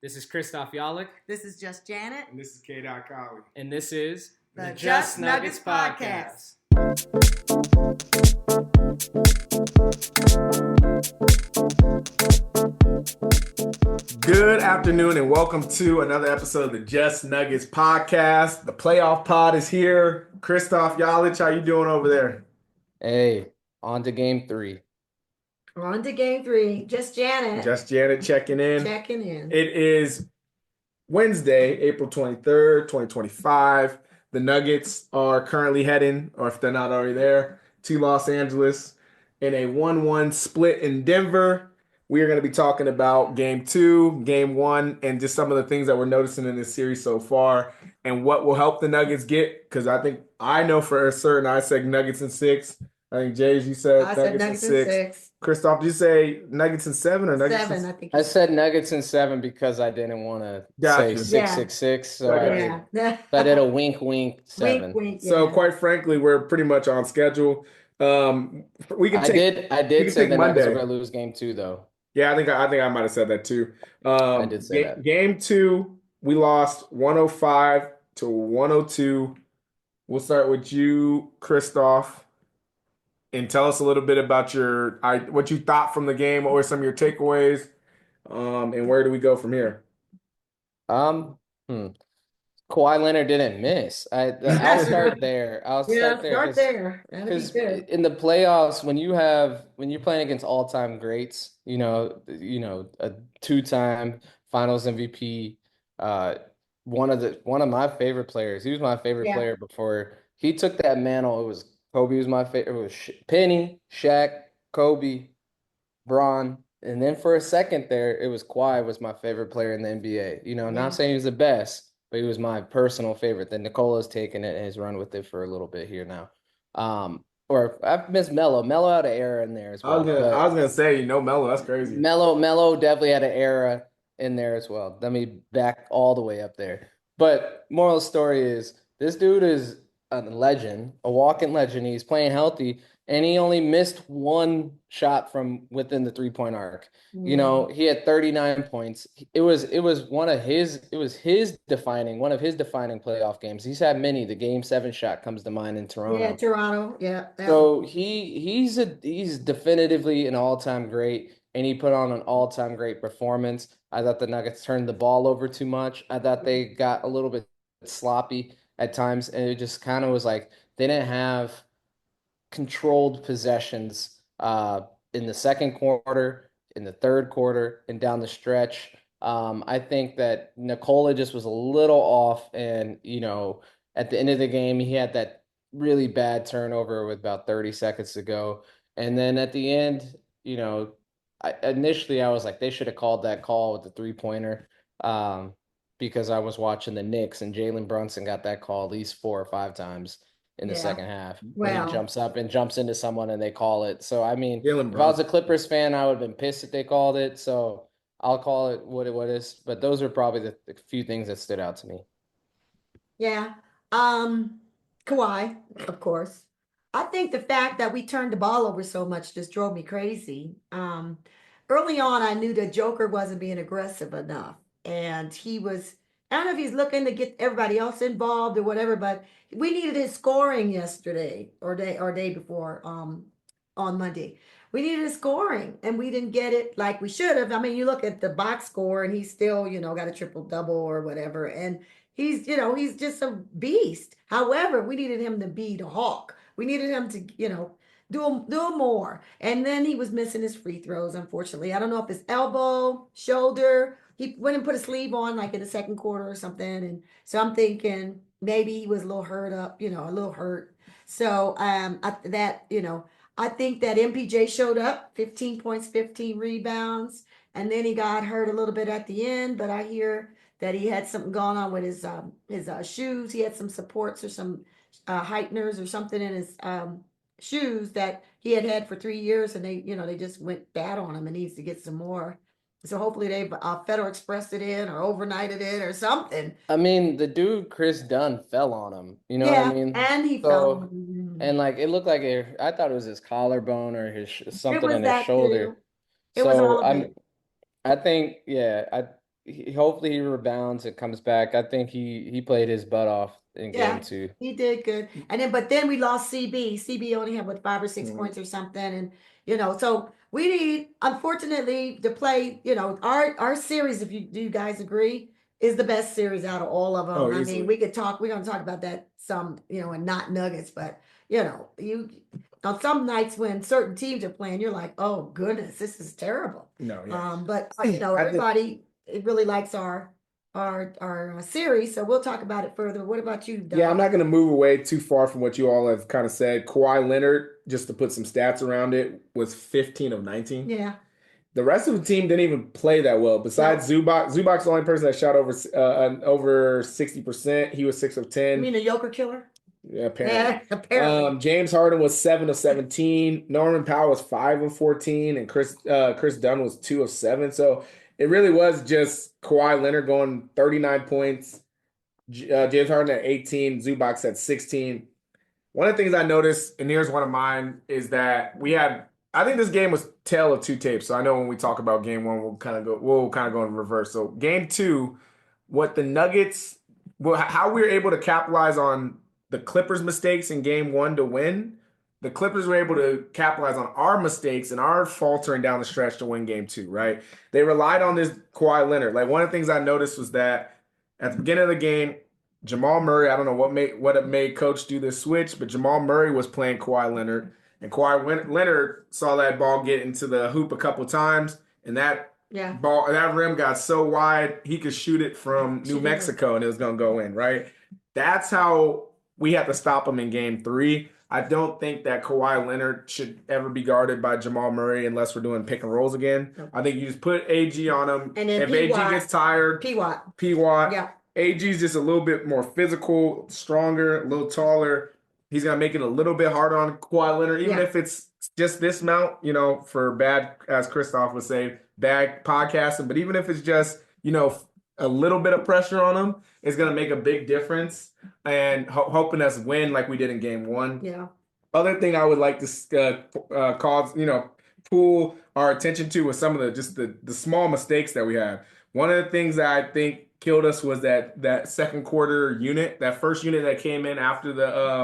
This is Christoph Yalik. This is Just Janet. And this is Cali. And this is the Just Nuggets Podcast. Good afternoon and welcome to another episode of the Just Nuggets Podcast. The playoff pod is here. Christoph Yalik, how you doing over there? Hey, on to game 3. We're on to game 3. Just Janet. Just Janet checking in. Checking in. It is Wednesday, April 23rd, 2025. The Nuggets are currently heading, or if they're not already there, to Los Angeles in a 1-1 split in Denver. We are going to be talking about game 2, game 1, and just some of the things that we're noticing in this series so far and what will help the Nuggets get, because I know for certain I said Nuggets in 6. I think, Jays, you said Nuggets in 6. Christoph, did you say Nuggets in 7 or Nuggets 7? in... I think I said Nuggets in 7 because I didn't want to say 666. So I did a wink, 7. Wink, wink, yeah. So quite frankly, we're pretty much on schedule. We can take. I did say the Monday. Nuggets were going to lose game 2 though. Yeah, I think I might have said that too. I did say that. Game 2, we lost 105 to 102. We'll start with you, Christoph, and tell us a little bit about what you thought from the game. What were some of your takeaways, and where do we go from here? Kawhi Leonard didn't miss. I'll start there. Start there. Because in the playoffs, when you're playing against all-time greats, a 2-time Finals MVP, one of my favorite players. He was my favorite player before he took that mantle. It was Kobe was my favorite. It was Penny, Shaq, Kobe, Bron, and then for a second there, it was Kawhi was my favorite player in the NBA. Not saying he was the best, but he was my personal favorite. Then Nicola's taken it and has run with it for a little bit here now. Or I've missed Melo. Melo had an era in there as well. I was gonna say, Melo, that's crazy. Melo definitely had an era in there as well. Let me back all the way up there. But moral of the story is this dude is a legend, a walking legend. He's playing healthy, and he only missed one shot from within the 3-point arc. He had 39 points. It was one of his defining playoff games. He's had many. The game 7 shot comes to mind in Toronto. Yeah, Toronto. Yeah. So he's definitively an all-time great, and he put on an all-time great performance. I thought the Nuggets turned the ball over too much. I thought they got a little bit sloppy at times, and it just kind of was like they didn't have controlled possessions in the second quarter, in the third quarter, and down the stretch. I think that Nikola just was a little off, and at the end of the game, he had that really bad turnover with about 30 seconds to go, and then at the end, initially I was like, they should have called that call with the 3-pointer. Because I was watching the Knicks and Jalen Brunson got that call at least 4 or 5 times in the second half. When he jumps up and jumps into someone and they call it. So, I mean, if I was a Clippers fan, I would have been pissed if they called it. So I'll call it what it is. But those are probably the few things that stood out to me. Yeah. Kawhi, of course. I think the fact that we turned the ball over so much just drove me crazy. Early on, I knew that Joker wasn't being aggressive enough. And he was, I don't know if he's looking to get everybody else involved or whatever, but we needed his scoring yesterday or day before on Monday. We needed his scoring, and we didn't get it like we should have. I mean, you look at the box score, and he's still, got a triple-double or whatever, and he's just a beast. However, we needed him to be the Hawk. We needed him to, do more. And then he was missing his free throws, unfortunately. I don't know if his elbow, shoulder. He went and put a sleeve on like in the second quarter or something. And so I'm thinking maybe he was a little hurt up, a little hurt. So I think that MPJ showed up, 15 points, 15 rebounds. And then he got hurt a little bit at the end. But I hear that he had something going on with his shoes. He had some supports or some heighteners or something in his shoes that he had for 3 years. And they just went bad on him and needs to get some more. So hopefully they Federal Expressed it in or overnighted it or something. I mean, the dude Chris Dunn fell on him. You know what I mean? And he fell on him. And like it looked like I thought it was his collarbone or his something in his shoulder. It was all of it. I think hopefully he rebounds and comes back. I think he played his butt off in game Yeah, two. he did good. And then, but then we lost CB. CB only had what 5 or 6 Mhm. points or something, and so we need, unfortunately, to play. Our series, if you guys agree, is the best series out of all of Oh, them. I mean, easily. we could talk. We're gonna talk about that some, and not Nuggets, but you on some nights when certain teams are playing, you're like, oh goodness, this is terrible. No, yeah. But I think everybody it really likes our series, so we'll talk about it further. What about you, Yeah, I'm Doug? not going to move away too far from what you all have kind of said. Kawhi Leonard, just to put some stats around it, was 15 of 19. Yeah, The rest of the team didn't even play that well. Besides no, Zubac, Zubac's the only person that shot over 60%. He was 6 of you 10. mean a Joker killer? Yeah, apparently. Yeah, apparently. James Harden was 7 of 17. Norman Powell was 5 of 14, and Chris Dunn was 2 of 7. So it really was just Kawhi Leonard going 39 points, James Harden at 18, Zubac at 16. One of the things I noticed, and here's one of mine, is that I think this game was tale of two tapes. So I know when we talk about game one, we'll kind of go in reverse. So game two, what the Nuggets, how we were able to capitalize on the Clippers' mistakes in game one to win. The Clippers were able to capitalize on our mistakes and our faltering down the stretch to win game two, right? They relied on this Kawhi Leonard. Like one of the things I noticed was that at the beginning of the game, Jamal Murray, I don't know what it made coach do this switch, but Jamal Murray was playing Kawhi Leonard, and Kawhi Leonard saw that ball get into the hoop a couple times, and Yeah, that rim got so wide he could shoot it from New shoot it. Mexico and it was gonna go in, right? That's how we have to stop him in game three. I don't think that Kawhi Leonard should ever be guarded by Jamal Murray unless we're doing pick and rolls again. Nope. I think you just put AG on him. And then If AG gets tired, P Watt. P Watt. Yeah, AG's just a little bit more physical, stronger, a little taller. He's gonna make it a little bit harder on Kawhi Leonard, even yeah, if it's just this mount, for bad, as Christoph would say, bad podcasting. But even if it's just, a little bit of pressure on him, it's gonna make a big difference. And hoping us win like we did in game one. yeah. Other thing I would like to cause, pull our attention to was some of the small mistakes that we had. One of the things that I think killed us was that second quarter unit, that first unit that came in after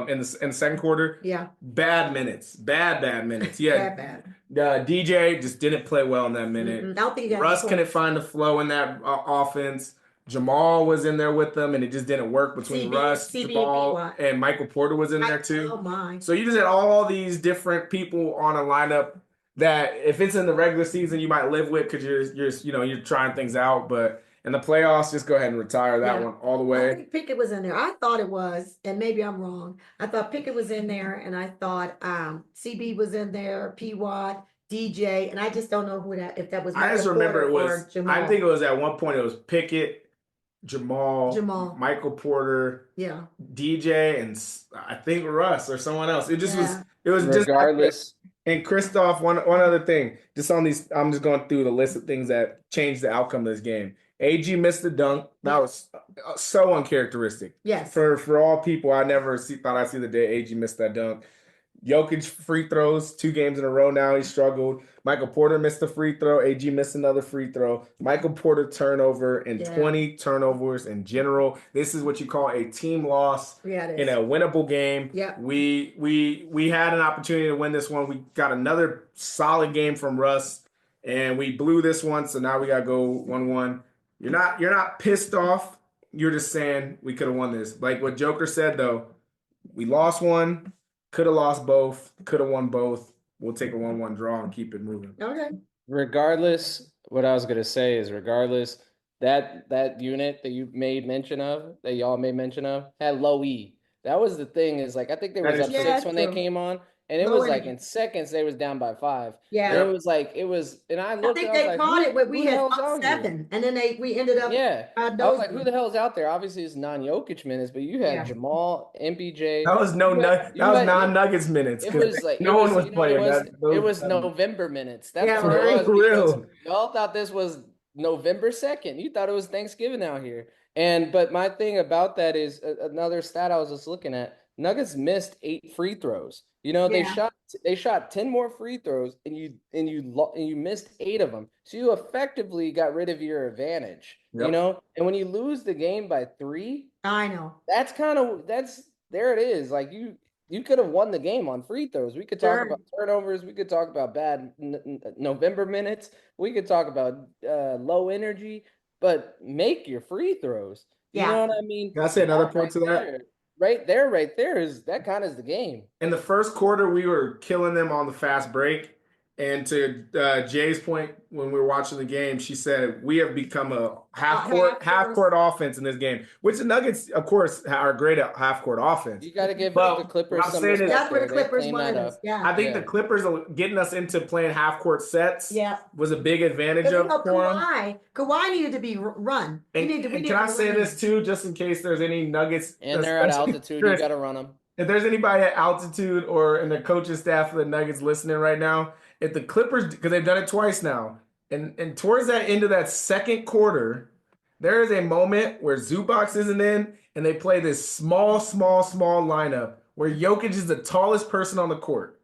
in the second quarter. Yeah, Bad minutes, bad minutes. Yeah, bad. DJ just didn't play well in that minute. I don't think he got Russ the couldn't points. find the flow in that offense. Jamal was in there with them, and it just didn't work between Russ, CB and Jamal, P-Watt. and Michael Porter was in there too. Oh my. So you just had all these different people on a lineup that if it's in the regular season you might live with because you're trying things out, but in the playoffs just go ahead and retire that Yeah. one all the I way. think Pickett was in there. I thought it was, and maybe I'm wrong. I thought Pickett was in there, and I thought CB was in there, P Watt, DJ, and I just don't know if that was I just Michael remember Porter it or was Jamal. I think it was at one point it was Pickett, Jamal, Michael Porter, Yeah, DJ, and I think Russ or someone else. It just yeah. it was just like that. Regardless, And Christoph, one other thing, just on these, I'm just going through the list of things that changed the outcome of this game. AG missed the dunk. That was so uncharacteristic. Yes. For all people, I never thought I'd see the day AG missed that dunk. Jokic free throws 2 games in a row now. He struggled. Michael Porter missed a free throw. AG missed another free throw. Michael Porter turnover and 20 turnovers in general. This is what you call a team loss in a winnable game. Yeah. We had an opportunity to win this one. We got another solid game from Russ, and we blew this one. So now we got to go 1-1. You're not pissed off. You're just saying we could have won this. Like what Joker said though, we lost one. Could have lost both. Could have won both. We'll take a 1-1 draw and keep it moving. Okay. regardless, what I was gonna say is regardless, that unit that you made mention of, that y'all made mention of, had low E. That was the thing, is like I think they That was is up true. 6 when Yeah, they true. came on, and it Low was like energy. in seconds they was down by 5. Yeah. And it was, and I I looked think and I was they like, caught it when we who the had hell's up out here? 7, and then we ended up. Yeah, I was those like, who the hell's out there? Obviously, it's non-Jokic minutes, but you had Yeah. Jamal, MPJ. That was non-Nuggets minutes. It was like no one was you know what playing it was. that. It was November minutes. That's Yeah, what it was, for because real. y'all thought this was November 2nd. You thought it was Thanksgiving out here. But my thing about that is another stat I was just looking at. Nuggets missed 8 free throws. You know, Yeah, they shot 10 more free throws and you missed 8 of them. So you effectively got rid of your advantage, you Yep. know? And when you lose the game by 3, I know. that's there it is. Like you could have won the game on free throws. We could talk Sure. about turnovers, we could talk about bad November minutes, we could talk about low energy, but make your free throws. You Yeah. know what I mean? Can I say another That point to that? right there is that kind of is the game. In the first quarter, we were killing them on the fast break. And to Jay's point, when we were watching the game, she said we have become a half Half-court. court offense in this game, which the Nuggets, of course, are great at half court offense. You got to give the But what Clippers I'm some saying is, respect That's where there. the They Clippers cleaned that wanted us. up. Yeah. I think the Yeah. Clippers are getting us into playing half court sets Yeah. was a big advantage Because of for them. Kawhi needed to be run. We And, need to, we and need can to I say run this him. too, just in case there's any Nuggets, And they're at especially altitude. You Chris, got to run them. if there's anybody at altitude or in the coaching staff of the Nuggets listening right now, if the Clippers, because they've done it twice now, and towards that end of that second quarter, there is a moment where Zubac isn't in, and they play this small lineup where Jokic is the tallest person on the court.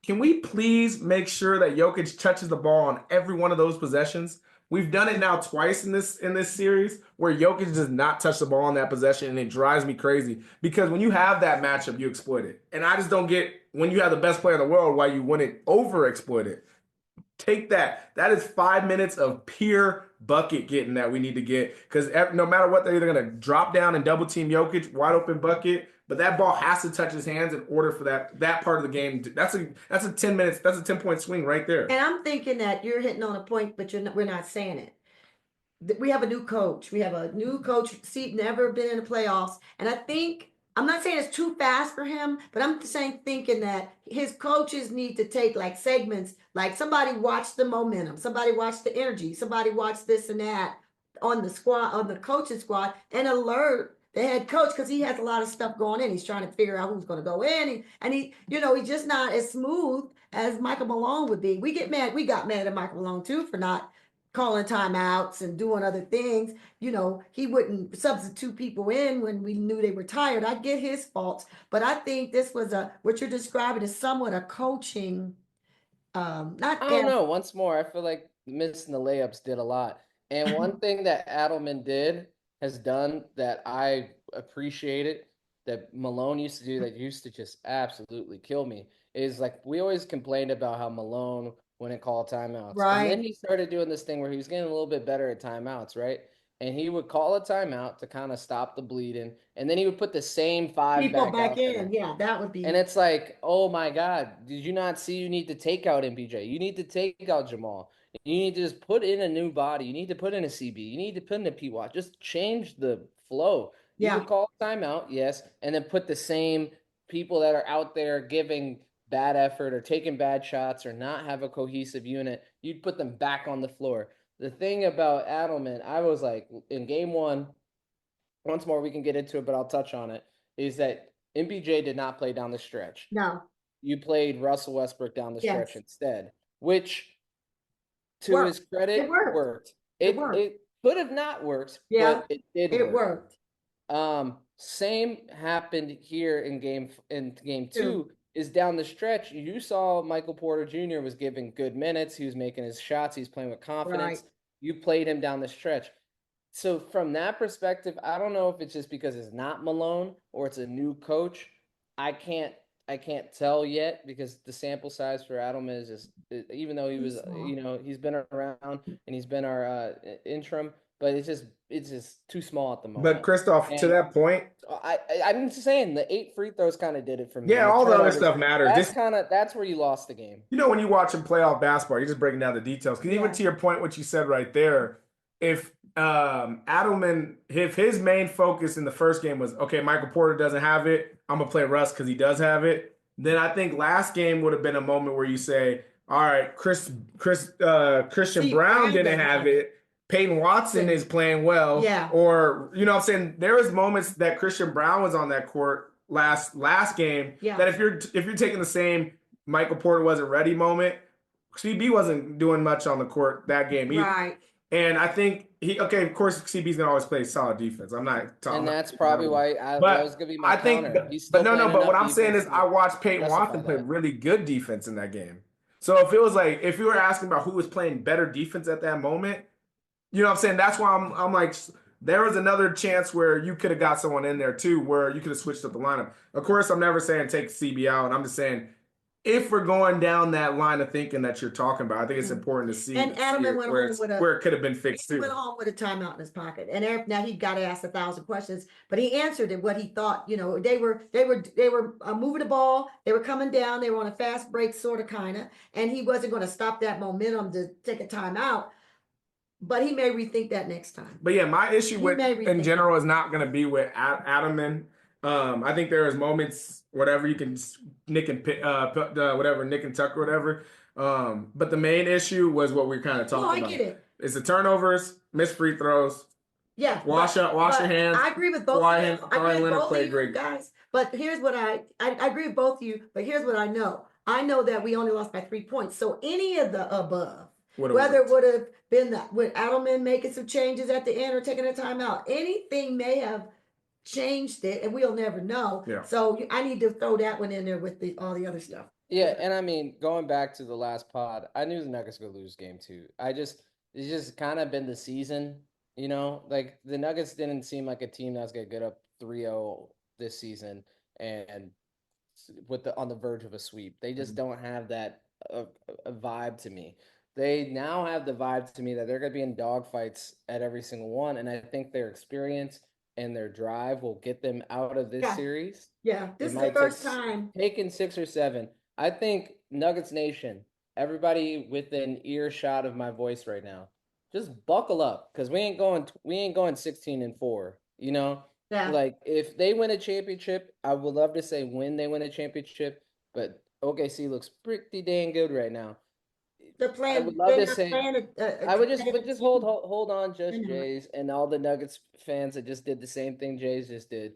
Can we please make sure that Jokic touches the ball on every one of those possessions? We've done it now twice in this series where Jokic does not touch the ball on that possession, and it drives me crazy because when you have that matchup, you exploit it. And I just don't get when you have the best player in the world why you wouldn't overexploit it. Take that. That is 5 minutes of pure bucket getting that we need to get because no matter what, they're either going to drop down and double team Jokic, wide open bucket, but that ball has to touch his hands in order for that part of the game. That's a 10 minutes. That's a 10-point swing right there. And I'm thinking that you're hitting on a point, but we're not saying it. We have a new coach. We have a new coach, see, never been in the playoffs. And I think, I'm not saying it's too fast for him, but I'm saying thinking that his coaches need to take like segments, like somebody watch the momentum, somebody watch the energy, somebody watch this and that on the squad, on the coaching squad, and alert the head coach because he has a lot of stuff going in. He's trying to figure out who's going to go in, and he's just not as smooth as Michael Malone would be. We got mad at Michael Malone too for not calling timeouts and doing other things. He wouldn't substitute people in when we knew they were tired. I get his faults, but I think this was what you're describing is somewhat a coaching, not I don't know. Once more, I feel like missing the layups did a lot. And one thing that Adelman has done that I appreciated that Malone used to do that used to just absolutely kill me is like we always complained about how Malone wouldn't call timeouts. And then right. he started doing this thing where he was getting a little bit better at timeouts, right? And he would call a timeout to kind of stop the bleeding. And then he would put the same 5 People back back out there. in. Yeah, that would And be. it's like, oh my God, did you not see you need to take out MPJ? You need to take out Jamal. You need to just put in a new body. You need to put in a CB. You need to put in a PWAT. Just change the flow. You Yeah, could call timeout, yes, and then put the same people that are out there giving bad effort or taking bad shots or not have a cohesive unit. You'd put them back on the floor. The thing about Adelman, I was like, in game one, once more we can get into it, but I'll touch on it, is that MPJ did not play down the stretch. no, You played Russell Westbrook down the stretch yes, instead, which to worked. his It credit worked. worked. It It worked. it could have not worked, Yeah, but it did it work. worked Same happened here in game too. two. Is down the stretch. You saw Michael Porter Jr. was giving good minutes. He was making his shots. He's playing with Right. confidence. You played him down the stretch. So from that perspective, I don't know if it's just because it's not Malone or it's a new coach. I can't tell yet because the sample size for Adelman is just even though he Too was small. he's been around and he's been our interim, but it's just too small at the But moment. Christoph, to And that point, I'm just saying the 8 free throws kind of did it for me. yeah, And the all the other turnovers, stuff matters. that's where you lost the game. When you watch him playoff basketball, you're just breaking down the details. Because even Yeah. to your point, what you said right there, if Adelman, if his main focus in the first game was, okay, Michael Porter doesn't have it, I'm gonna play Russ because he does have it, then I think last game would have been a moment where you say, all right, Christian See, Brown Brown didn't doesn't have have it. Peyton Watson is playing well. Yeah. Or, you know what I'm saying? There was moments that Christian Brown was on that court last game Yeah. that if you're taking the same Michael Porter wasn't ready moment, CB wasn't doing much on the court that game either. Right. And I think Okay, of course, CB's gonna always play solid defense. I'm And not that's taking that probably away. why that was But gonna be my I think, counter. He's but still no. playing But what enough I'm saying defense is, I to watched Peyton justify Watson play that. really good defense in that game. So if it was like, if you were asking about who was playing better defense at that moment, you know what I'm saying? That's why I'm like, there was another chance where you could have got someone in there too, where you could have switched up the lineup. Of course, I'm never saying take CB out, and I'm just saying if we're going down that line of thinking that you're talking about, I think it's Mhm. important to And see Adelman it went home with a where it could have been fixed he went too. home with a timeout in his pocket. And Eric, now he got asked 1,000 questions, but he answered it what he thought. They were moving the ball. They were coming down. They were on a fast break, sort of, kind of, and he wasn't going to stop that momentum to take a timeout. But he may rethink that next time. But yeah, my issue He with may in rethink that. general is not going to be with Adelman. I think there is moments, whatever you can Nick and whatever Nick and Tucker, whatever. But the main issue was what we kind of No, talked I get about. it. It's the turnovers, missed free throws, Yeah, wash your but hands. I agree with both of you. I agree Kawhi with Leonard both of played you great. guys. But here's what I agree with both of you. But here's what I know. I know that we only lost by 3 points. So any of the above, Would have whether it worked. would have been that with Adelman making some changes at the end or taking a timeout, anything may have changed it, and we'll never know. Yeah. So I need to throw that one in there with all the other stuff. Yeah, and I mean, going back to the last pod, I knew the Nuggets were gonna lose game two. It's just kind of been the season, like the Nuggets didn't seem like a team that's gonna get up 3-0 this season and on the verge of a sweep. They just don't have that a vibe to me. They now have the vibe to me that they're gonna be in dogfights at every single one, and I think their experience and their drive will get them out of this Yeah, series. yeah. It This is the might take first time. taking 6 or 7. I think Nuggets Nation, everybody within earshot of my voice right now, just buckle up because we ain't going 16-4. Yeah. Like if they win a championship, I would love to say when they win a championship, but OKC looks pretty dang good right now. They're I would playing. love They're to not say playing I would they just have but a just hold team. hold, hold on, They're just not. Jays and all the Nuggets fans that just did the same thing Jays just did.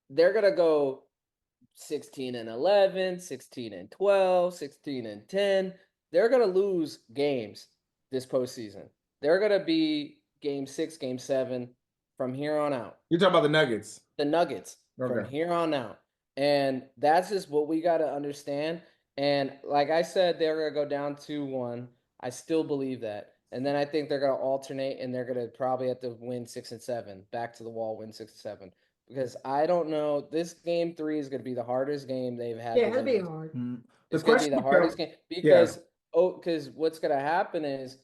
They're gonna go 16-11, 16-12, 16-10. They're going to lose games this postseason. They're going to be game 6, game 7 from here on out. You're talking about the Nuggets. The Nuggets from Okay. here on out. And that's just what we got to understand. And like I said, they're going to go down 2-1. I still believe that. And then I think they're going to alternate and they're going to probably have to win 6 and 7, back to the wall, win 6 and 7. Because I don't know, this game 3 is going to be the hardest game they've had Yeah, to it'll win be this. hard. The It's going to be question the hardest becomes, game yeah. because what's going to happen is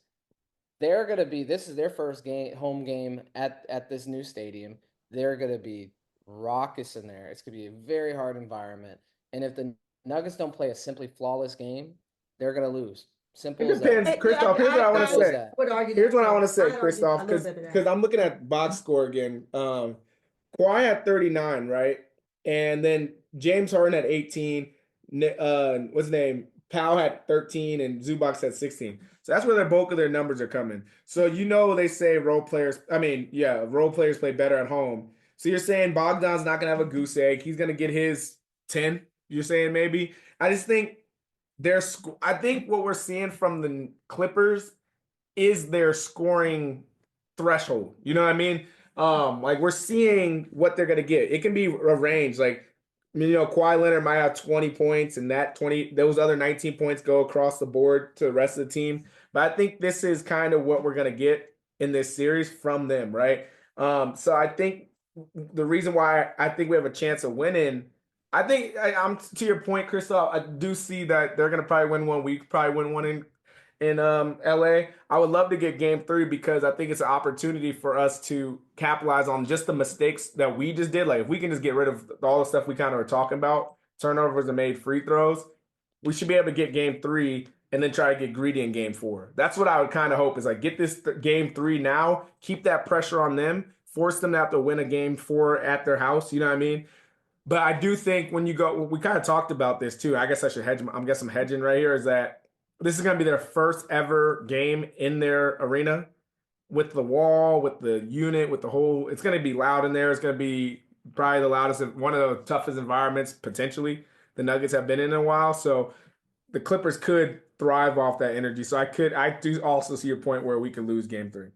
they're going to be this is their first home game at this new stadium. They're going to be raucous in there. It's going to be a very hard environment. And if the Nuggets don't play a simply flawless game, they're going to lose. It Simple as that. depends, Christoph. Here's what I want to Simple as say. that. would argue Here's that what I too. want to say, I'd argue Christoph, a little because bit of that. I'm looking at box score again. Kawhi had 39, right? And then James Harden had 18. What's his name? Powell had 13 and Zubac had 16. So that's where the bulk of their numbers are coming. So they say role players play better at home. So you're saying Bogdan's not gonna have a goose egg. He's gonna get his 10. You're saying maybe. I just think I think what we're seeing from the Clippers is their scoring threshold. You know what I mean? Like we're seeing what they're gonna get. It can be a range. Like Kawhi Leonard might have 20 points, and those other 19 points go across the board to the rest of the team. But I think this is kind of what we're gonna get in this series from them, right? So I think the reason why I think we have a chance of winning. I'm to your point, Christoph. I do see that they're gonna probably win one. We probably win one in LA. I would love to get game 3 because I think it's an opportunity for us to capitalize on just the mistakes that we just did. Like if we can just get rid of all the stuff we kind of are talking about, turnovers and made free throws, we should be able to get game 3 and then try to get greedy in game 4. That's what I would kind of hope is like get this game 3 now, keep that pressure on them, force them to have to win a game 4 at their house. You know what I mean? But I do think when you go, we kind of talked about this too. I guess I should hedge. I guess I'm hedging right here. Is that this is going to be their first ever game in their arena with the wall, with the unit, with the whole. It's going to be loud in there. It's going to be probably the loudest, one of the toughest environments potentially the Nuggets have been in a while. So the Clippers could thrive off that energy. So I do also see your point where we could lose game 3.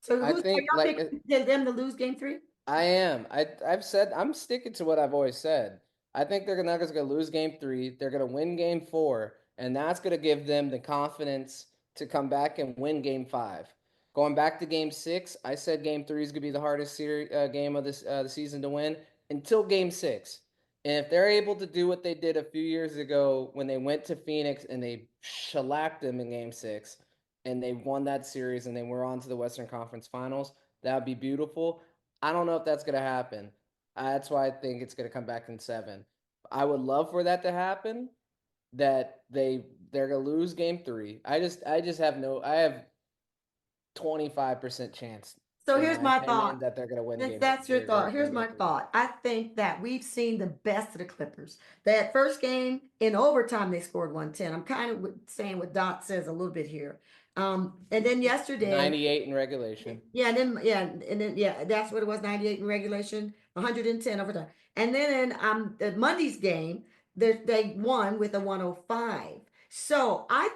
So I so think y'all like picking them to lose game three? I am. I've said I'm sticking to what I've always said. I think they're not gonna lose game three. They're gonna win game four, and that's gonna give them the confidence to come back and win game five. Going back to game six, I said game three is gonna be the hardest game of this the season to win until game six. And if they're able to do what they did a few years ago when they went to Phoenix and they shellacked them in game six, and they won that series and they were on to the Western Conference Finals, that would be beautiful. I don't know if that's going to happen. That's why I think it's going to come back in seven. I would love for that to happen. That they're going to lose game three. I just have no. I have 25% chance, So in here's my my opinion, thought. that they're going to win Since game. that's your They're going thought, to win here's game my three. thought. I think that we've seen the best of the Clippers. That first game in overtime, they scored 110. I'm kind of saying what Dot says a little bit here. And then yesterday, 98 in regulation. yeah, that's what it was, 98 in regulation, 110 overtime. And then in the Monday's game, they won with a 105. So I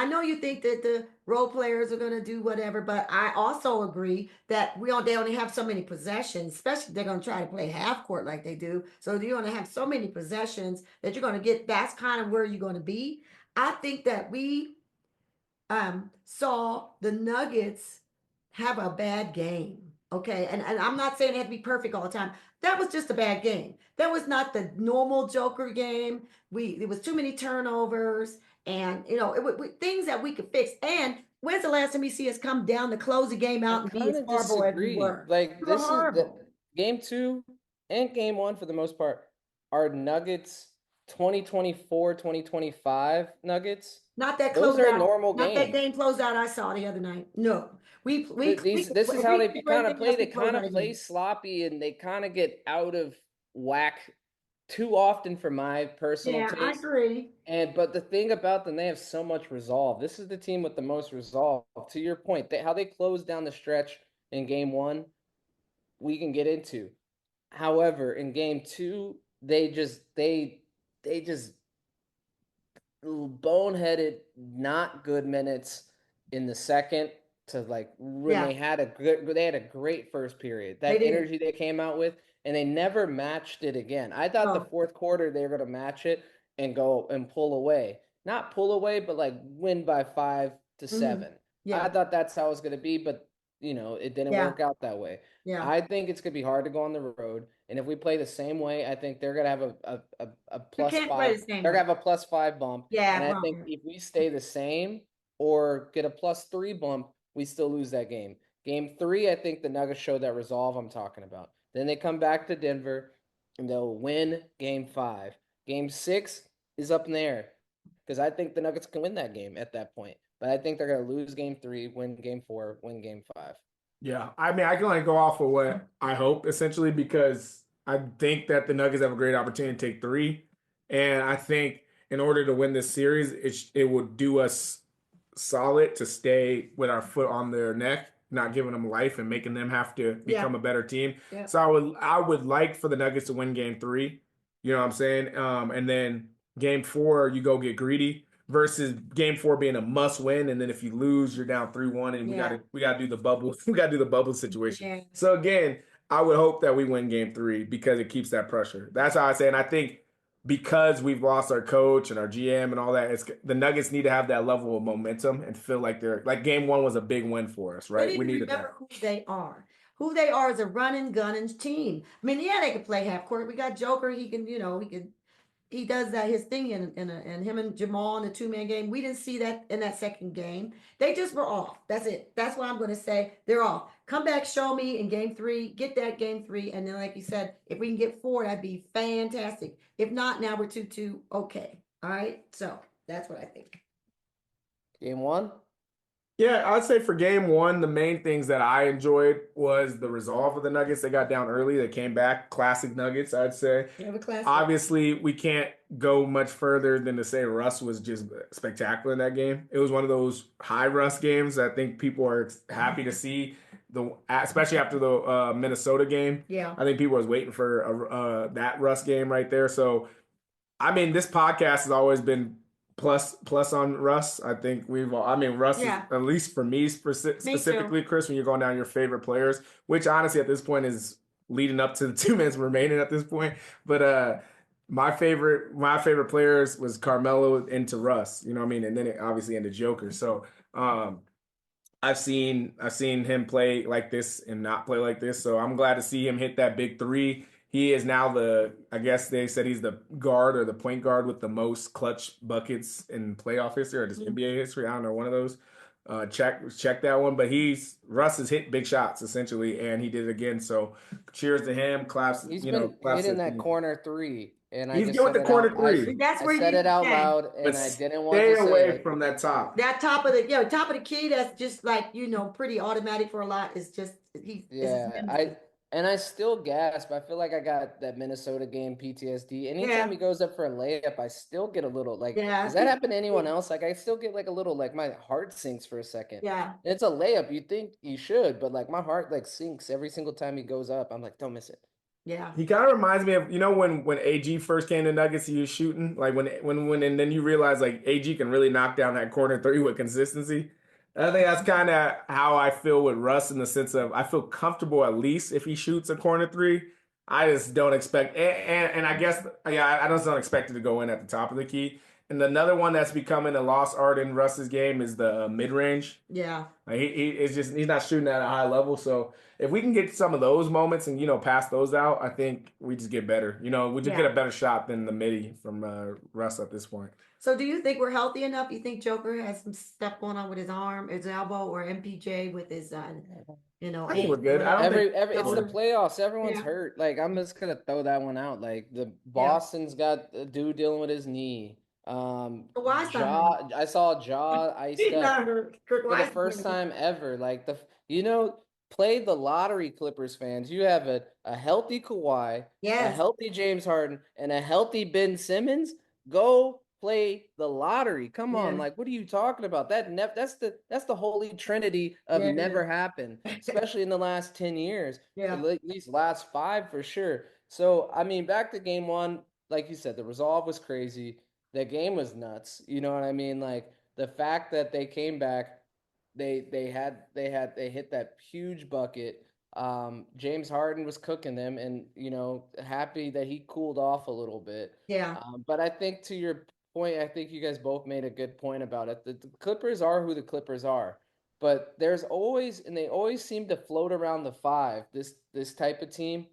know you think that the role players are going to do whatever, but I also agree that they only have so many possessions, especially if they're going to try to play half court like they do. So you're going to have so many possessions that you're going to get, that's kind of where you're going to be. I think that we saw the Nuggets have a bad game. Okay. And I'm not saying they have to be perfect all the time. That was just a bad game. That was not the normal Joker game. It was too many turnovers and things that we could fix. And when's the last time you see us come down to close the game I out and be kind as of horrible as we disagree. were? Like We were this is the horrible. game two and game one for the most part are Nuggets 2024, 2025 Nuggets. Not that Those are closeout, normal not that games. game closeout I saw the other night. No, This is if how we they do kind anything of else, play. They we close kind out of a play game. sloppy and they kind of get out of whack too often for my personal Yeah, I taste. agree. But the thing about them, they have so much resolve. This is the team with the most resolve. To your point, how they closed down the stretch in game one, we can get into. However, in game two, they just boneheaded, not good minutes in the second to like when Yeah, they had a great first period. they That did. energy they came out with, and they never matched it again. I thought the No. fourth quarter they were gonna match it and go and pull away. Not pull away, but like win by 5-7. I Yeah, thought that's how it was gonna be, but it didn't yeah, work out that way. yeah. I think it's gonna be hard to go on the road. And if we play the same way, I think they're gonna have a We plus can't play five. the same They're way. gonna have a plus five bump. And Yeah, I think wrong. if we stay the same or get a plus three bump, we still lose that game. Game three, I think the Nuggets showed that resolve I'm talking about. Then they come back to Denver and they'll win game five. Game six is up in the air because I think the Nuggets can win that game at that point. But I think they're going to lose game three, win game four, win game five. Yeah, I mean, I can only go off of what I hope essentially because I think that the Nuggets have a great opportunity to take three, and I think in order to win this series, it would do us solid to stay with our foot on their neck, not giving them life and making them have to Yeah, become a better team. yeah. So I would like for the Nuggets to win game three. You know what I'm saying? And then game four, you go get greedy versus game four being a must win. And then if you lose, you're down 3-1 and we Yeah, gotta do the bubble. We gotta do the bubble situation. yeah. So again, I would hope that we win game three because it keeps that pressure. That's how I say. And I think because we've lost our coach and our GM and all that, the Nuggets need to have that level of momentum and feel like they're like game one was a big win for us, They right? need We to needed remember that. who they are. Who they are as a running, gunning team. I mean, yeah, they can play half court. We got Joker. He does that his thing and him and Jamal in the two-man game. We didn't see that in that second game. They just were off. That's it. That's what I'm going to say. They're off. Come back, show me in game three. Get that game three, and then like you said, if we can get four, that'd be fantastic. If not, now we're 2-2. Okay. All right. So that's what I think. Game one? Yeah, I'd say for game one, the main things that I enjoyed was the resolve of the Nuggets. They got down early, they came back. Classic Nuggets, I'd say. We have a classic. Obviously, we can't go much further than to say Russ was just spectacular in that game. It was one of those high Russ games. I think people are happy to see especially after the Minnesota game. Yeah. I think people was waiting for that Russ game right there. So, I mean, this podcast has always been plus on Russ. I think I mean, Russ is, Yeah, at least for me me too. specifically, Chris, when you're going down your favorite players, which honestly at this point is leading up to the 2 minutes remaining at this point. But my favorite players was Carmelo into Russ, you know what I mean? And then it obviously into Joker. So um I've seen him play like this and not play like this. So I'm glad to see him hit that big three. He is now I guess they said he's the guard or the point guard with the most clutch buckets in playoff history or just Mhm. NBA history. I don't know, one of those. Check that one. But Russ has hit big shots essentially, and he did it again. So cheers to him. Claps, He's been claps hitting to that corner three, and I he's just good with said the it out. corner three. That's I where you said need it to out stay. loud, But and I didn't want stay to say away it. from that top. That top of the key, that's just like, pretty automatic for a lot. It's just it's his Yeah, nemesis. I still gasp. I feel like I got that Minnesota game PTSD. Anytime Yeah, he goes up for a layup, I still get a little like, yeah, does that happen to anyone else? Like I still get like a little like my heart sinks for a second. yeah, It's a layup. You think you should, but like my heart like sinks every single time he goes up. I'm like, don't miss it. yeah, He kind of reminds me of when AG first came to Nuggets, he was shooting like when and then you realize like AG can really knock down that corner three with consistency. I think that's kind of how I feel with Russ in the sense of I feel comfortable at least if he shoots a corner three. I just don't expect and I guess yeah I just don't expect it to go in at the top of the key. And another one that's becoming a lost art in Russ's game is the mid range. yeah, Like he's not shooting at a high level. So if we can get some of those moments and pass those out, I think we just get better. We just get yeah. a better shot than the midi from Russ at this point. So do you think we're healthy enough? You think Joker has some stuff going on with his arm, his elbow, or MPJ with his I think we're ankle, good. I don't whatever, think Every it's the shoulder? playoffs. Everyone's Yeah, hurt. Like I'm just gonna throw that one out. Like the yeah. Boston's got a dude dealing with his knee. Kawhi's not hurt. I saw Jaw iced He's not up hurt. Kirk for the Kawhi's not first hurt. time ever. Like play the lottery, Clippers fans. You have a healthy Kawhi, a Yes, healthy James Harden, and a healthy Ben Simmons. Go play the lottery. Come on, yeah, like what are you talking about? That's the holy trinity of yeah, never happened, especially in the last 10 years, yeah, at least last five for sure. So I mean, back to game one, like you said, the resolve was crazy. The game was nuts. You know what I mean? Like the fact that they came back, they hit that huge bucket. James Harden was cooking them, and happy that he cooled off a little bit. yeah, But I think to your point, I think you guys both made a good point about it. The Clippers are who the Clippers are, but they always seem to float around the five. This type of team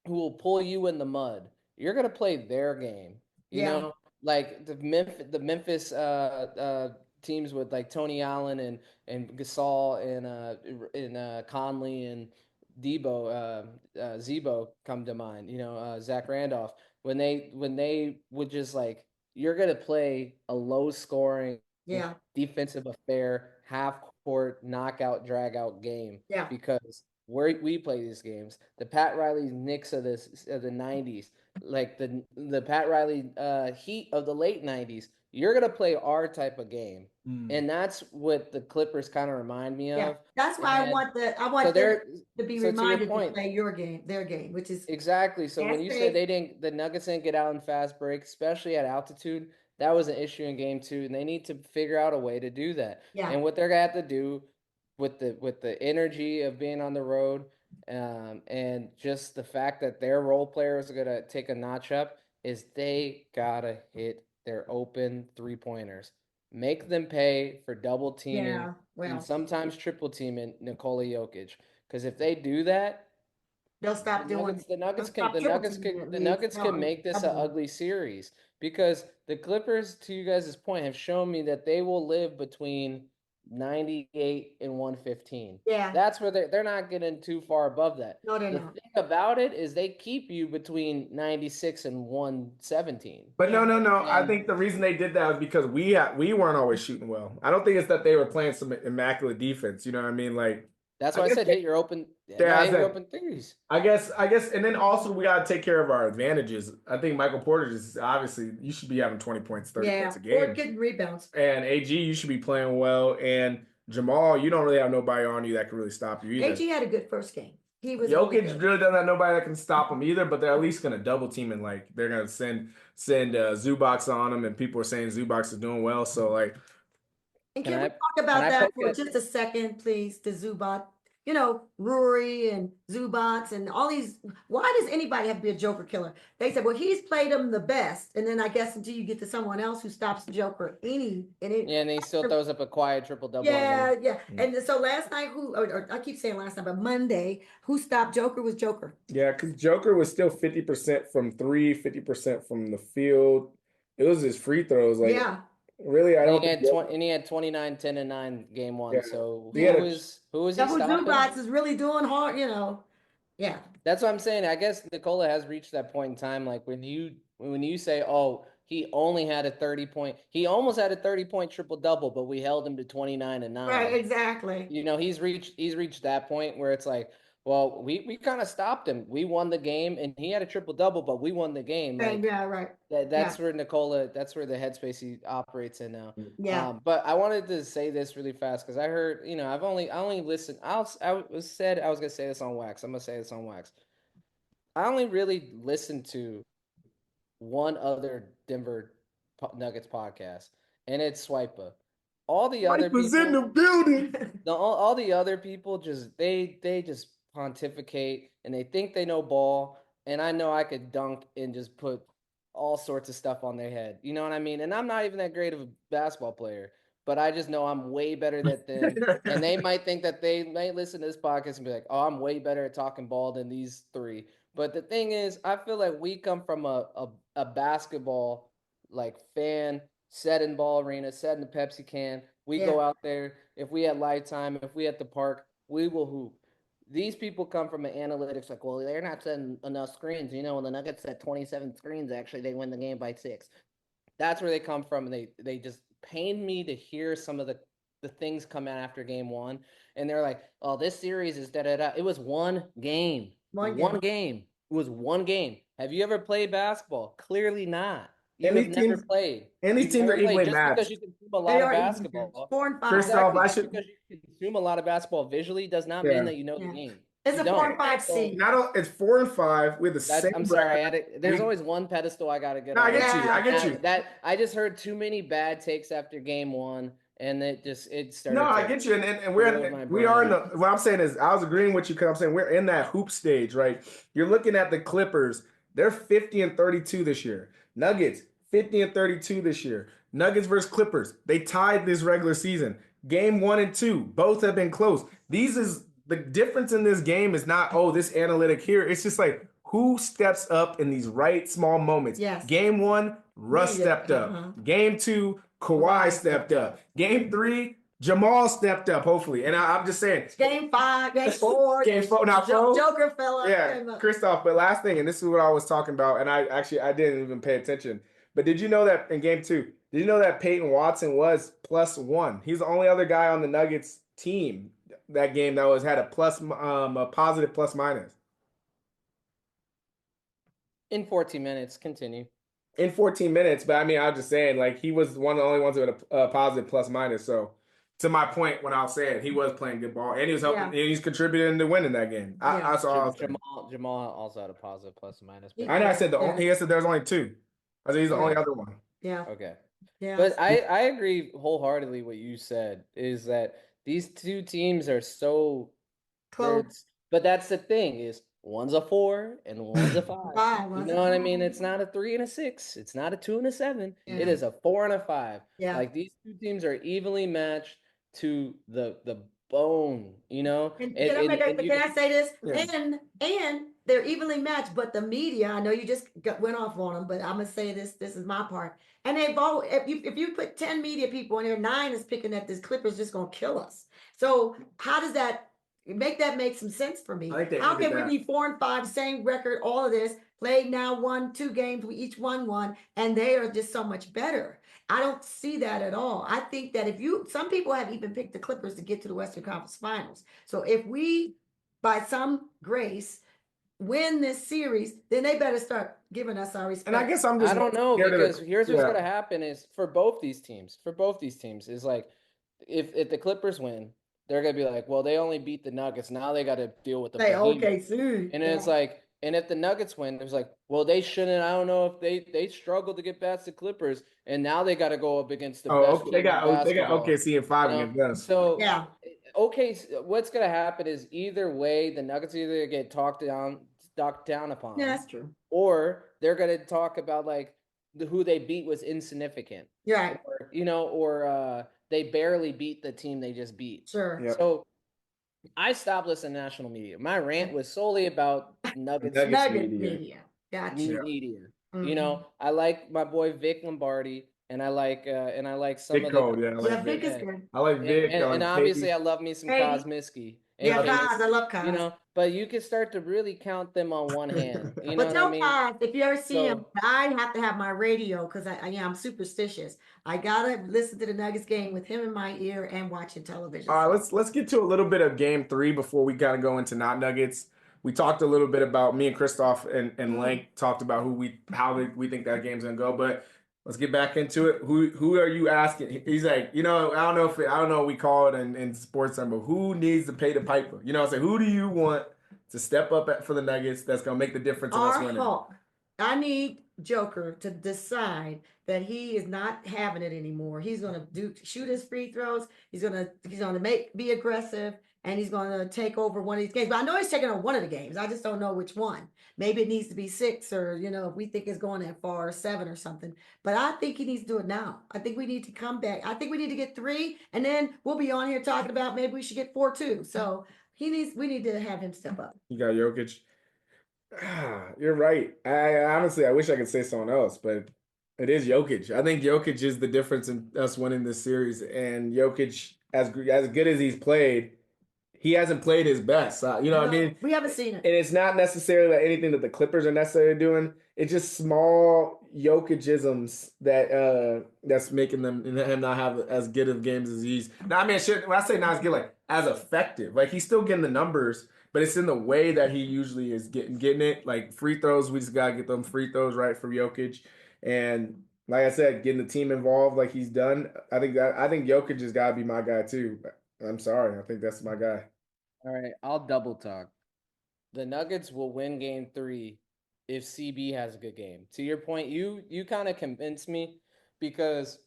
who will pull you in the mud. You're gonna play their game, you yeah, know, like the Memphis teams with like Tony Allen and Gasol and Conley and Zebo come to mind. Zach Randolph when they would just like you're gonna play a low scoring yeah, defensive affair, half court knockout drag out game yeah, because we play these games. The Pat Riley Knicks of the 90s, like the Pat Riley Heat of the late 90s. You're gonna play our type of game. Mm. And that's what the Clippers kind of remind me yeah. of. That's why And I so want them they're to be so to your reminded to point, play your game, their game, which is exactly. So when fast you say pace. the Nuggets didn't get out in fast break, especially at altitude, that was an issue in game two, and they need to figure out a way to do that. Yeah, And what they're gonna have to do with the energy of being on the road, and just the fact that their role players are gonna take a notch up, is they gotta hit their open 3-pointers. Make them pay for double teaming yeah. and Well, sometimes triple teaming Nikola Jokic. Because if they do that, they'll the stop doing Nuggets, it. the They'll Nuggets can, stop the triple Nuggets teaming can, at the least. Nuggets can No, make this an double them. ugly series because the Clippers, to you guys' point, have shown me that they will live between 98 and 115. Yeah, That's where they're not getting too far above that. no, they're The not. thing about it is they keep you between 96 and 117. But no, Yeah, no, no. I And think the reason they did that was because we weren't always shooting well. I don't think it's that they were playing some immaculate defense. You know what I mean? Like that's I why I guess said hit your open, yeah, no, I hit your said open threes. I guess, and then also we got to take care of our advantages. I think Michael Porter is obviously you should be having 20 points, 30 yeah. points a Or game, getting rebounds. and AG you should be playing well, and Jamal you don't really have nobody on you that can really stop you either. AG had a good first game. He was really Jokic good. really doesn't have nobody that can stop him either, but they're at least gonna double team and like they're gonna send Zubac on him, and people are saying Zubac is doing well. So like, And Can can we I talk can about I that poke for at just a second, please? The Zubat, Rory and Zubats and all these. Why does anybody have to be a Joker killer? They said, well, he's played them the best, and then I guess until you get to someone else who stops Joker, and it. yeah, and he still throws up a quiet triple double on Yeah, them. yeah. And so last night, or I keep saying last night, but Monday, who stopped Joker was Joker. yeah, because Joker was still 50% from three, 50% from the field. It was his free throws. Like, Yeah, really, I don't think. And he had 29, 10, and 9 game Yeah, one. So he had yeah. a. who is he Double stopping? Zubats is really doing hard. Yeah, That's what I'm saying. I guess Nicola has reached that point in time. Like when you say, "Oh, he only had a 30 point," he almost had a 30-point triple double, but we held him to 29 and right, 9. exactly. He's reached that point where it's like, well, we kind of stopped him. We won the game, and he had a triple double, but we won the game. Right, Like yeah, right. that's Yeah, where Nicola. That's where the headspace he operates in now. yeah. But I wanted to say this really fast because I heard, I only listened. I was gonna say this on wax. I'm gonna say this on wax. I only really listened to one other Denver Nuggets podcast, and it's Swipa. All the other Mike was in the people, building. all the other people just they just pontificate and they think they know ball. And I know I could dunk and just put all sorts of stuff on their head. You know what I mean? And I'm not even that great of a basketball player, but I just know I'm way better than them. And they might think that they may listen to this podcast and be like, "Oh, I'm way better at talking ball than these three." But the thing is, I feel like we come from a basketball like fan, set in ball arena, set in the Pepsi can. We Yeah, go out there. If we at Lifetime, if we at the park, we will hoop. These people come from an analytics like, well, they're not setting enough screens. When the Nuggets set 27 screens, actually, they win the game by 6. That's where they come from, and they just pained me to hear some of the things come out after game one, and they're like, "Oh, this series is da da da." It was one game, one one game. game. It was one game. Have you ever played basketball? Clearly not. You and have these never teams, played. and these You've teams are never played. equally Just because matched. you consume a They lot of are even matched. basketball, 4 and 5. Christoph, I exactly. Just should. because you consume a lot of basketball visually does not mean Yeah. that you know the Yeah, game. it's You a 4 don't. and 5 So seed. Not all, it's 4 and 5 with the that same I'm sorry, record. there's always one pedestal I gotta get No, I on. get you. I Yeah, get Now you. that I just heard too many bad takes after game one, and it No, started I to get you, and corrode my we are in brain. the. What I'm saying is, I was agreeing with you because I'm saying we're in that hoop stage, right? You're looking at the Clippers; they're 50-32 this year. Nuggets 50-32 this year. Nuggets versus Clippers, they tied this regular season. Game 1 and 2, both have been close. These is the difference in this game is not this analytic here. It's just like who steps up in these right small moments. yes. Game 1, Russ Needed. stepped up. Game 2, Kawhi Kawhi stepped up. Game 3, Jamal stepped up, hopefully. And I'm just saying. Game 5, game 4. Game 4, now Joker fell up. yeah, Christoph. But last thing, and this is what I was talking about, and I didn't even pay attention. But did you know that in game 2, did you know that Peyton Watson was +1? He's the only other guy on the Nuggets team that game that had a positive plus minus. In 14 minutes, continue. In 14 minutes, but I mean, I was just saying, like, he was one of the only ones with a positive plus minus. So, to my point, when I was saying he was playing good ball and he was helping, and he's contributing to winning that game. Yeah. That's all I was saying. Jamal also had a positive plus or minus. He But I know I did, said yeah. he said there's only 2. I said he's the only other one. Yeah, okay. yeah. But I agree wholeheartedly what you said is that these two teams are so Close. but that's the thing is one's a 4 and one's a 5. Five, You was know it? what I mean? It's not a 3 and a 6. It's not a 2 and a 7. Yeah. It is a 4 and a 5. Yeah. Like these two teams are evenly matched to the bone, And And can I say this? Yeah. And they're evenly matched, but the media, I know you just went off on them, but I'm gonna say this. This is my part. And they've all if you put 10 media people in there, 9 is picking that this Clippers just gonna kill us. So how does that make some sense for me? I think they How ended can we that. be 4 and 5, same record, all of this, played now 1-2 games, we each won one, and they are just so much better. I don't see that at all. I think that some people have even picked the Clippers to get to the Western Conference Finals. So if we, by some grace, win this series, then they better start giving us our respect. And I guess I'm just I don't know scared of because the- here's what's yeah. gonna happen is for both these teams is like if the Clippers win, they're gonna be like, well, they only beat the Nuggets. Now they got to deal with the Say behemoth. OKC. And then it's Yeah. like, and if the Nuggets win, it was like, well, they shouldn't. I don't know if they struggled to get past the Clippers, and now they got to go up against the Oh, best okay. team in They got basketball. OKC in You 5 know, against us. so Yeah. okay, what's gonna happen is either way, the Nuggets either get talked down Yeah, upon, that's true. or they're gonna talk about like who they beat was insignificant, You're right. or they barely beat the team they just beat. Sure. Yep. So I stopped listening to national media. My rant was solely about Nuggets Nuggets Nuggets media. media. Gotcha. Yeah. media. Mhm. I like my boy Vic Lombardi, and I like some Vic of the Code, yeah, I Yeah, like Vic Vic. is yeah, good. I like Vic. I and like obviously Katie. I love me some Katie. Kosmiski Yeah, and Kaz. I love Kaz. but you can start to really count them on one hand. You know But what I tell mean? Kaz, if you ever see him, So I have to have my radio because I'm superstitious. I gotta listen to the Nuggets game with him in my ear and watching television. All right, So let's get to a little bit of game 3 before we kind of go into not Nuggets. We talked a little bit about me and Christoph and Lank talked about we think that game's gonna go, but let's get back into it. Who are you asking? He's like, I don't know what we call it in sports term, but who needs to pay the piper? You know, I say, who do you want to step up for the Nuggets that's gonna make the difference in us our winning? Hulk, I need Joker to decide that he is not having it anymore. He's gonna shoot his free throws. He's gonna be aggressive, and he's gonna take over one of these games. But I know he's taking over one of the games. I just don't know which one. Maybe it needs to be 6, or if we think it's going that far, or 7 or something. But I think he needs to do it now. I think we need to come back. I think we need to get 3, and then we'll be on here talking about maybe we should get 4 too. So we need to have him step up. You got Jokic. You're right. I honestly, I wish I could say someone else, but it is Jokic. I think Jokic is the difference in us winning this series. And Jokic, as good as he's played, he hasn't played his best. You know what I No, mean? we haven't seen And it. it's not necessarily like anything that the Clippers are necessarily doing. It's just small Jokichisms that's making him not have as good of games as he's. Now, I mean, when I say not as good, like as effective, like he's still getting the numbers, but it's in the way that he usually is getting it. Like free throws, we just gotta get them free throws right for Jokic, and like I said, getting the team involved like he's done. I think Jokic has got to be my guy too. I'm sorry, I think that's my guy. all right, I'll double talk. The Nuggets will win game 3 if CB has a good game. To your point, you kind of convinced me because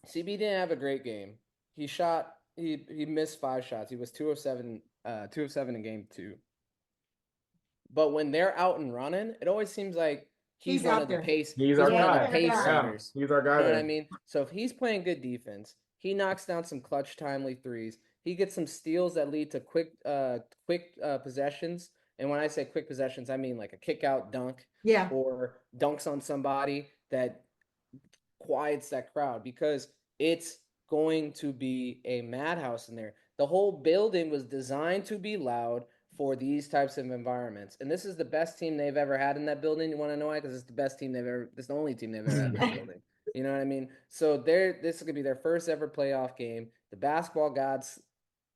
CB didn't have a great game. He missed 5 shots. He was 2 of 7 in game 2. But when they're out and running, it always seems like He's out there. He's he's our one of the guy. pace Yeah, Yeah, setters. he's our guy You know what I there. mean? So if he's playing good defense, he knocks down some clutch timely threes. He gets some steals that lead to quick possessions. And when I say quick possessions, I mean like a kick out dunk Yeah. or dunks on somebody that quiets that crowd because it's going to be a madhouse in there. The whole building was designed to be loud for these types of environments. And this is the best team they've ever had in that building. You want to know why? Because it's the best team it's the only team they've ever had in that building. You know what I mean? So this is gonna be their first ever playoff game. The basketball gods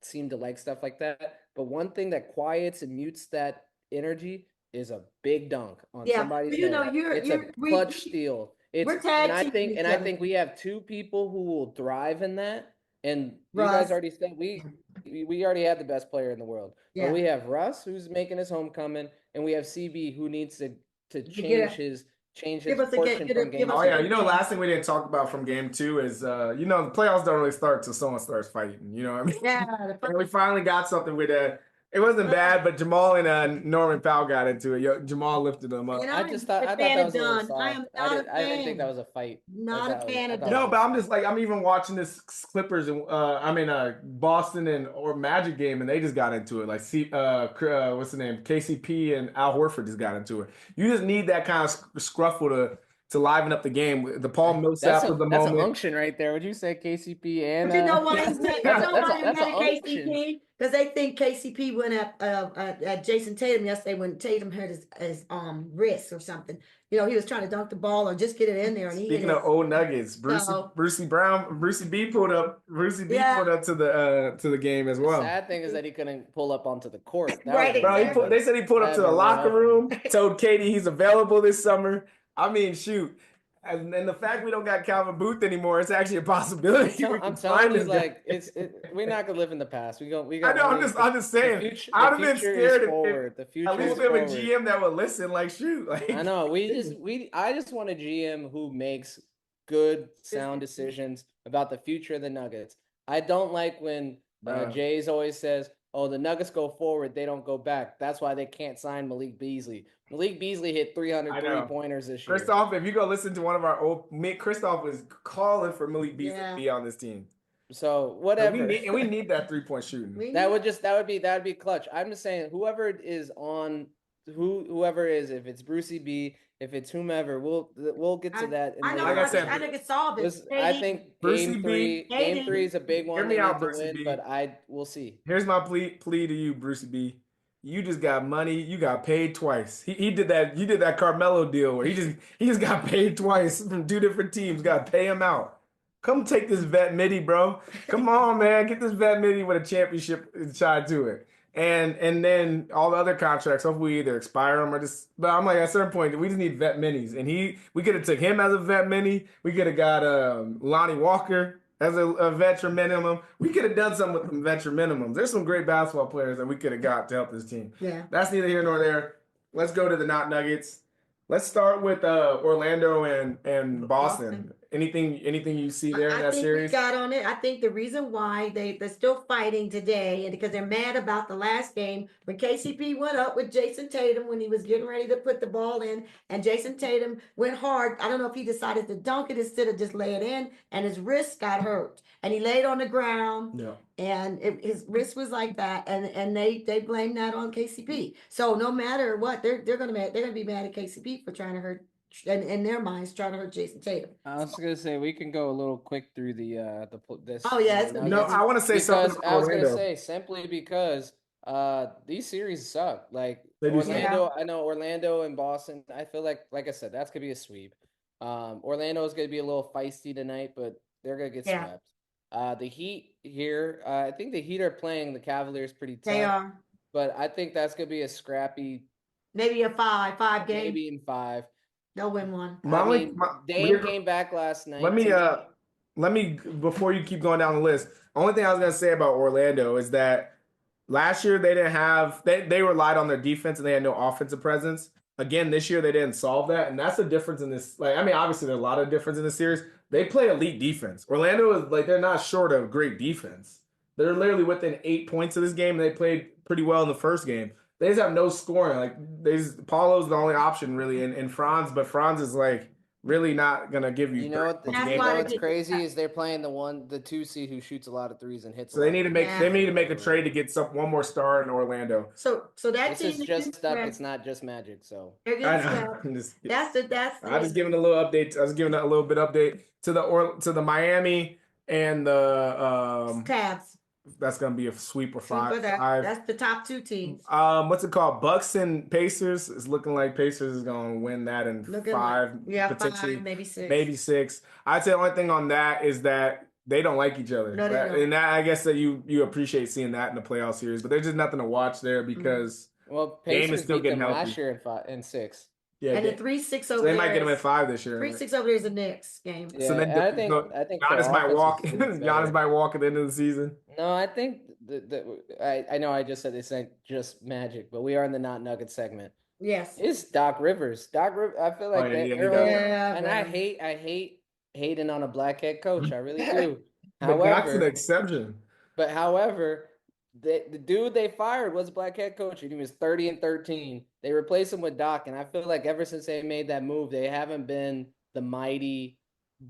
seem to like stuff like that. But one thing that quiets and mutes that energy is a big dunk on Yeah. somebody's You know, head. It's a clutch steal. we're tag teaming And each I other. think we have 2 people who will thrive in that. And you guys Russ. already said we already had the best player in the world. But Yeah. we have Russ who's making his homecoming, and we have CB who needs to get change Give his us a portion give from give game us Oh a yeah, two. last thing we didn't talk about from game 2 is the playoffs don't really start till someone starts fighting. You know what I mean? Yeah. And we finally got something with it wasn't bad, but Jamal and Norman Powell got into it. Jamal lifted them up. And I I'm just not thought a I thought fan that of was a little Dunn. I soft. am not a I didn't think that fan. was a fight. Not a fan I of thought it No, was Dunn. but a I'm fight. just like I'm even watching this Clippers and Boston and or Magic game and they just got into it. Like what's the name? KCP and Al Horford just got into it. You just need that kind of scruffle to liven up the game. The Paul Millsap was the That's an moment. unction right there. Would you say KCP and But you know why I'm that's mad an at unction. KCP? Because they think KCP went at Jason Tatum yesterday when Tatum hurt his wrist or something. He was trying to dunk the ball or just get it in there, and he hit Speaking of it. old Nuggets, So Brucey B pulled up yeah, to the game as The well. sad thing is that he couldn't pull up onto the court. That would right, have been Bro, exactly. they said he pulled up that'd to the been real locker helpful. room, told Katie he's available this summer. I mean, shoot. And the fact we don't got Calvin Booth anymore, it's actually a possibility we I'm can telling sign you, this guy. like we're not gonna live in the past. We I got know. only I'm just saying. the I'd have been future is scared if forward. The at future least is we have a forward. GM that would listen. Like, shoot, I like know. I just want a GM who makes good, sound Consistency. decisions about the future of the Nuggets. I don't like when Bruh. Jays always says, "Oh, the Nuggets go forward, they don't go back." That's why they can't sign Malik Beasley. Malik Beasley hit I 300 know. pointers this year. Christoph, if you go listen to one of our old, Christoph was calling for Malik Beasley to Yeah. be on this team. So And we whatever. need that 3-point shooting. We That need- would be clutch. I'm just saying whoever is on whoever is, if it's Brucey B, if it's whomever, we'll get to that in I know. Like I later. said, I think it's solved. I think Brucey B, game three is a big hear one me they out, need to Brucey win, B. but we'll see. Here's my plea to you, Brucey B. You just got money. You got paid twice. He did that. You did that Carmelo deal where he just got paid twice from 2 different teams. Got to pay him out. Come take this vet midi, bro. Come on, man. Get this vet midi with a championship side to it. And then all the other contracts, hopefully we either expire them or just. But I'm like at a certain point, we just need vet minis, and we could have took him as a vet mini. We could have got Lonnie Walker as a veteran minimum. We could have done something with them veteran minimums. There's some great basketball players that we could have got to help this team. Yeah. That's neither here nor there. Let's go to the not Nuggets. Let's start with Orlando and Boston. Anything you see there in I that think series? we got on it. I think the reason why they're still fighting today, and because they're mad about the last game when KCP went up with Jason Tatum when he was getting ready to put the ball in, and Jason Tatum went hard. I don't know if he decided to dunk it instead of just lay it in, and his wrist got hurt, and he laid on the ground. No. And his wrist was like that, and they blame that on KCP. So no matter what, they're gonna be mad at KCP for trying to hurt, in their minds, trying to hurt Jason Tatum. I was gonna say we can go a little quick through this. Oh, yeah, it's gonna be No, good. I want to say something Because about I was gonna Orlando. say simply because these series suck. Like They do suck. Orlando, I know Orlando and Boston. I feel like I said, that's gonna be a sweep. Orlando is gonna be a little feisty tonight, but they're gonna get Yeah. swept. The Heat here, I think the Heat are playing the Cavaliers pretty tough. They are But I think that's gonna be a scrappy, maybe a five game. maybe in 5. They'll win one. Dame came back last night. Let me before you keep going down the list. Only thing I was gonna say about Orlando is that last year they didn't have they relied on their defense and they had no offensive presence. Again, this year they didn't solve that, and that's the difference in this. Like, I mean, obviously there's a lot of difference in the series. They play elite defense. Orlando is like they're not short of great defense. They're literally within 8 points of this game. They played pretty well in the first game. They just have no scoring. Like Paulo's the only option really in Franz, but Franz is like really not gonna give you. You know what? That's You why know they what's did- crazy is they're playing the 2 seed who shoots a lot of threes and hits. So they need to make Yeah. they need to make a trade to get one more star in Orlando. So that This team is just getting stuff. swept. It's not just Magic. So They're I getting know. swept. I'm just, That's I just giving a little update. I was giving a little bit update to the Miami and the Cavs. that's gonna be a sweep or Super, five. that's the top 2 teams. What's it called? Bucks and Pacers. It's looking like Pacers is gonna win that in Looking 5, like, yeah, potentially 5, maybe 6. maybe 6. I'd say the only thing on that is that they don't like each other. No, they don't. And that, I guess that you appreciate seeing that in the playoff series, but there's just nothing to watch there because well, Dame is Pacers still beat them getting last healthy. year in 5 and 6. yeah, And the 3-6 so over they there. might get them at 5 this year. 3-6 over there is the Knicks game. Yeah, So then and I think their Giannis might offense walk. is better. Giannis might walk at the end of the season. No, I think I know I just said this ain't just Magic, but we are in the not Nugget segment. Yes. It's Doc Rivers. Doc Rivers. I feel like yeah, that. he they're does. Yeah, and I hate hating on a black head coach. I really do. But Doc's an However, exception. the dude they fired was a black head coach, and he was 30-13. They replaced him with Doc, and I feel like ever since they made that move, they haven't been the mighty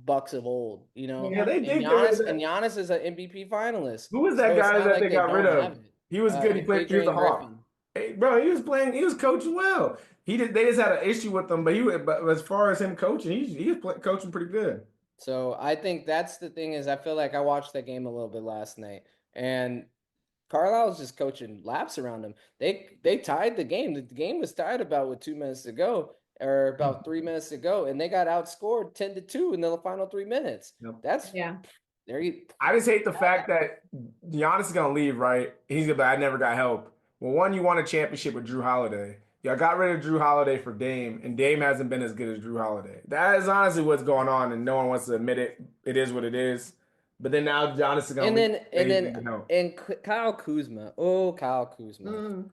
Bucks of old. You know, Yeah, they and did get rid of that. Giannis is an MVP finalist. Who was that So it's guy not that like they got rid don't of? have it. He was good. He played. He was a Adrian Hawk. Griffin. Hey, bro, he was coaching well. They just had an issue with him, but as far as him coaching, he was coaching pretty good. So I think that's the thing is I feel like I watched that game a little bit last night, and Carlisle's just coaching laps around him. They tied the game. The game was tied about with 2 minutes to go, or about 3 minutes to go, and they got outscored 10-2 in the final 3 minutes. Yep. That's Yeah. there you. I just hate the fact that Giannis is gonna leave. Right? He's gonna be, I never got help. Well, one, you won a championship with Drew Holiday. Y'all got rid of Drew Holiday for Dame, and Dame hasn't been as good as Drew Holiday. That is honestly what's going on, and no one wants to admit it. It is what it is. But then now Giannis is gonna And leave. then And and he's then gonna help. and Kyle Kuzma. Oh, Kyle Kuzma. Mm.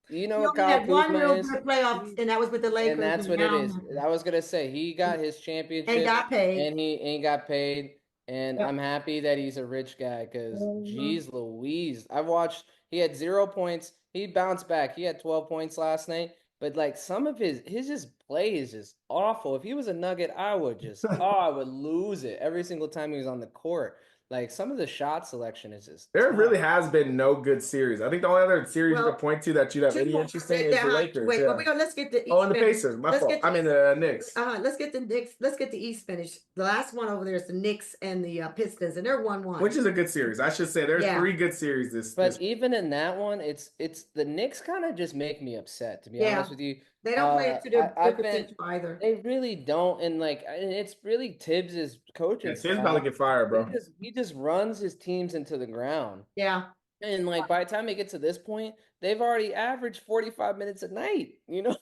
You know He what only Kyle had one Kuzma real is? good playoffs, and that was with the And Lakers, that's and what it now is. nothing. I was gonna say he got his And championship got paid. and he ain't got paid. And Yep. I'm happy that he's a rich guy because Mhm. geez Louise. I've watched he had 0 points. He bounced back. He had 12 points last night. But like some of his just play is just awful. If he was a Nugget, I would just I would lose it every single time he was on the court. Like some of the shot selection is just There really tough. has been no good series. I think the only other series you could Well, point to that you'd have two any more. interest in is the Lakers. Wait, well, Yeah. let's get the Oh, East and the finished. Pacers. My Let's fault. get I the mean the Knicks. let's get the Knicks. Let's get the East finished. The last one over there is the Knicks and the Pistons, and they're 1-1. Which is a good series. I should say there's Yeah, three good series this. But even in that one, it's the Knicks kind of just make me upset, to be honest yeah. with you. They don't play it to their I've been potential either. they really don't, and it's really Tibbs's coaching Yeah, Tim's about to staff. get fired, bro. He just runs his teams into the ground. Yeah, And like by the time they get to this point, they've already averaged 45 minutes a night. Yeah.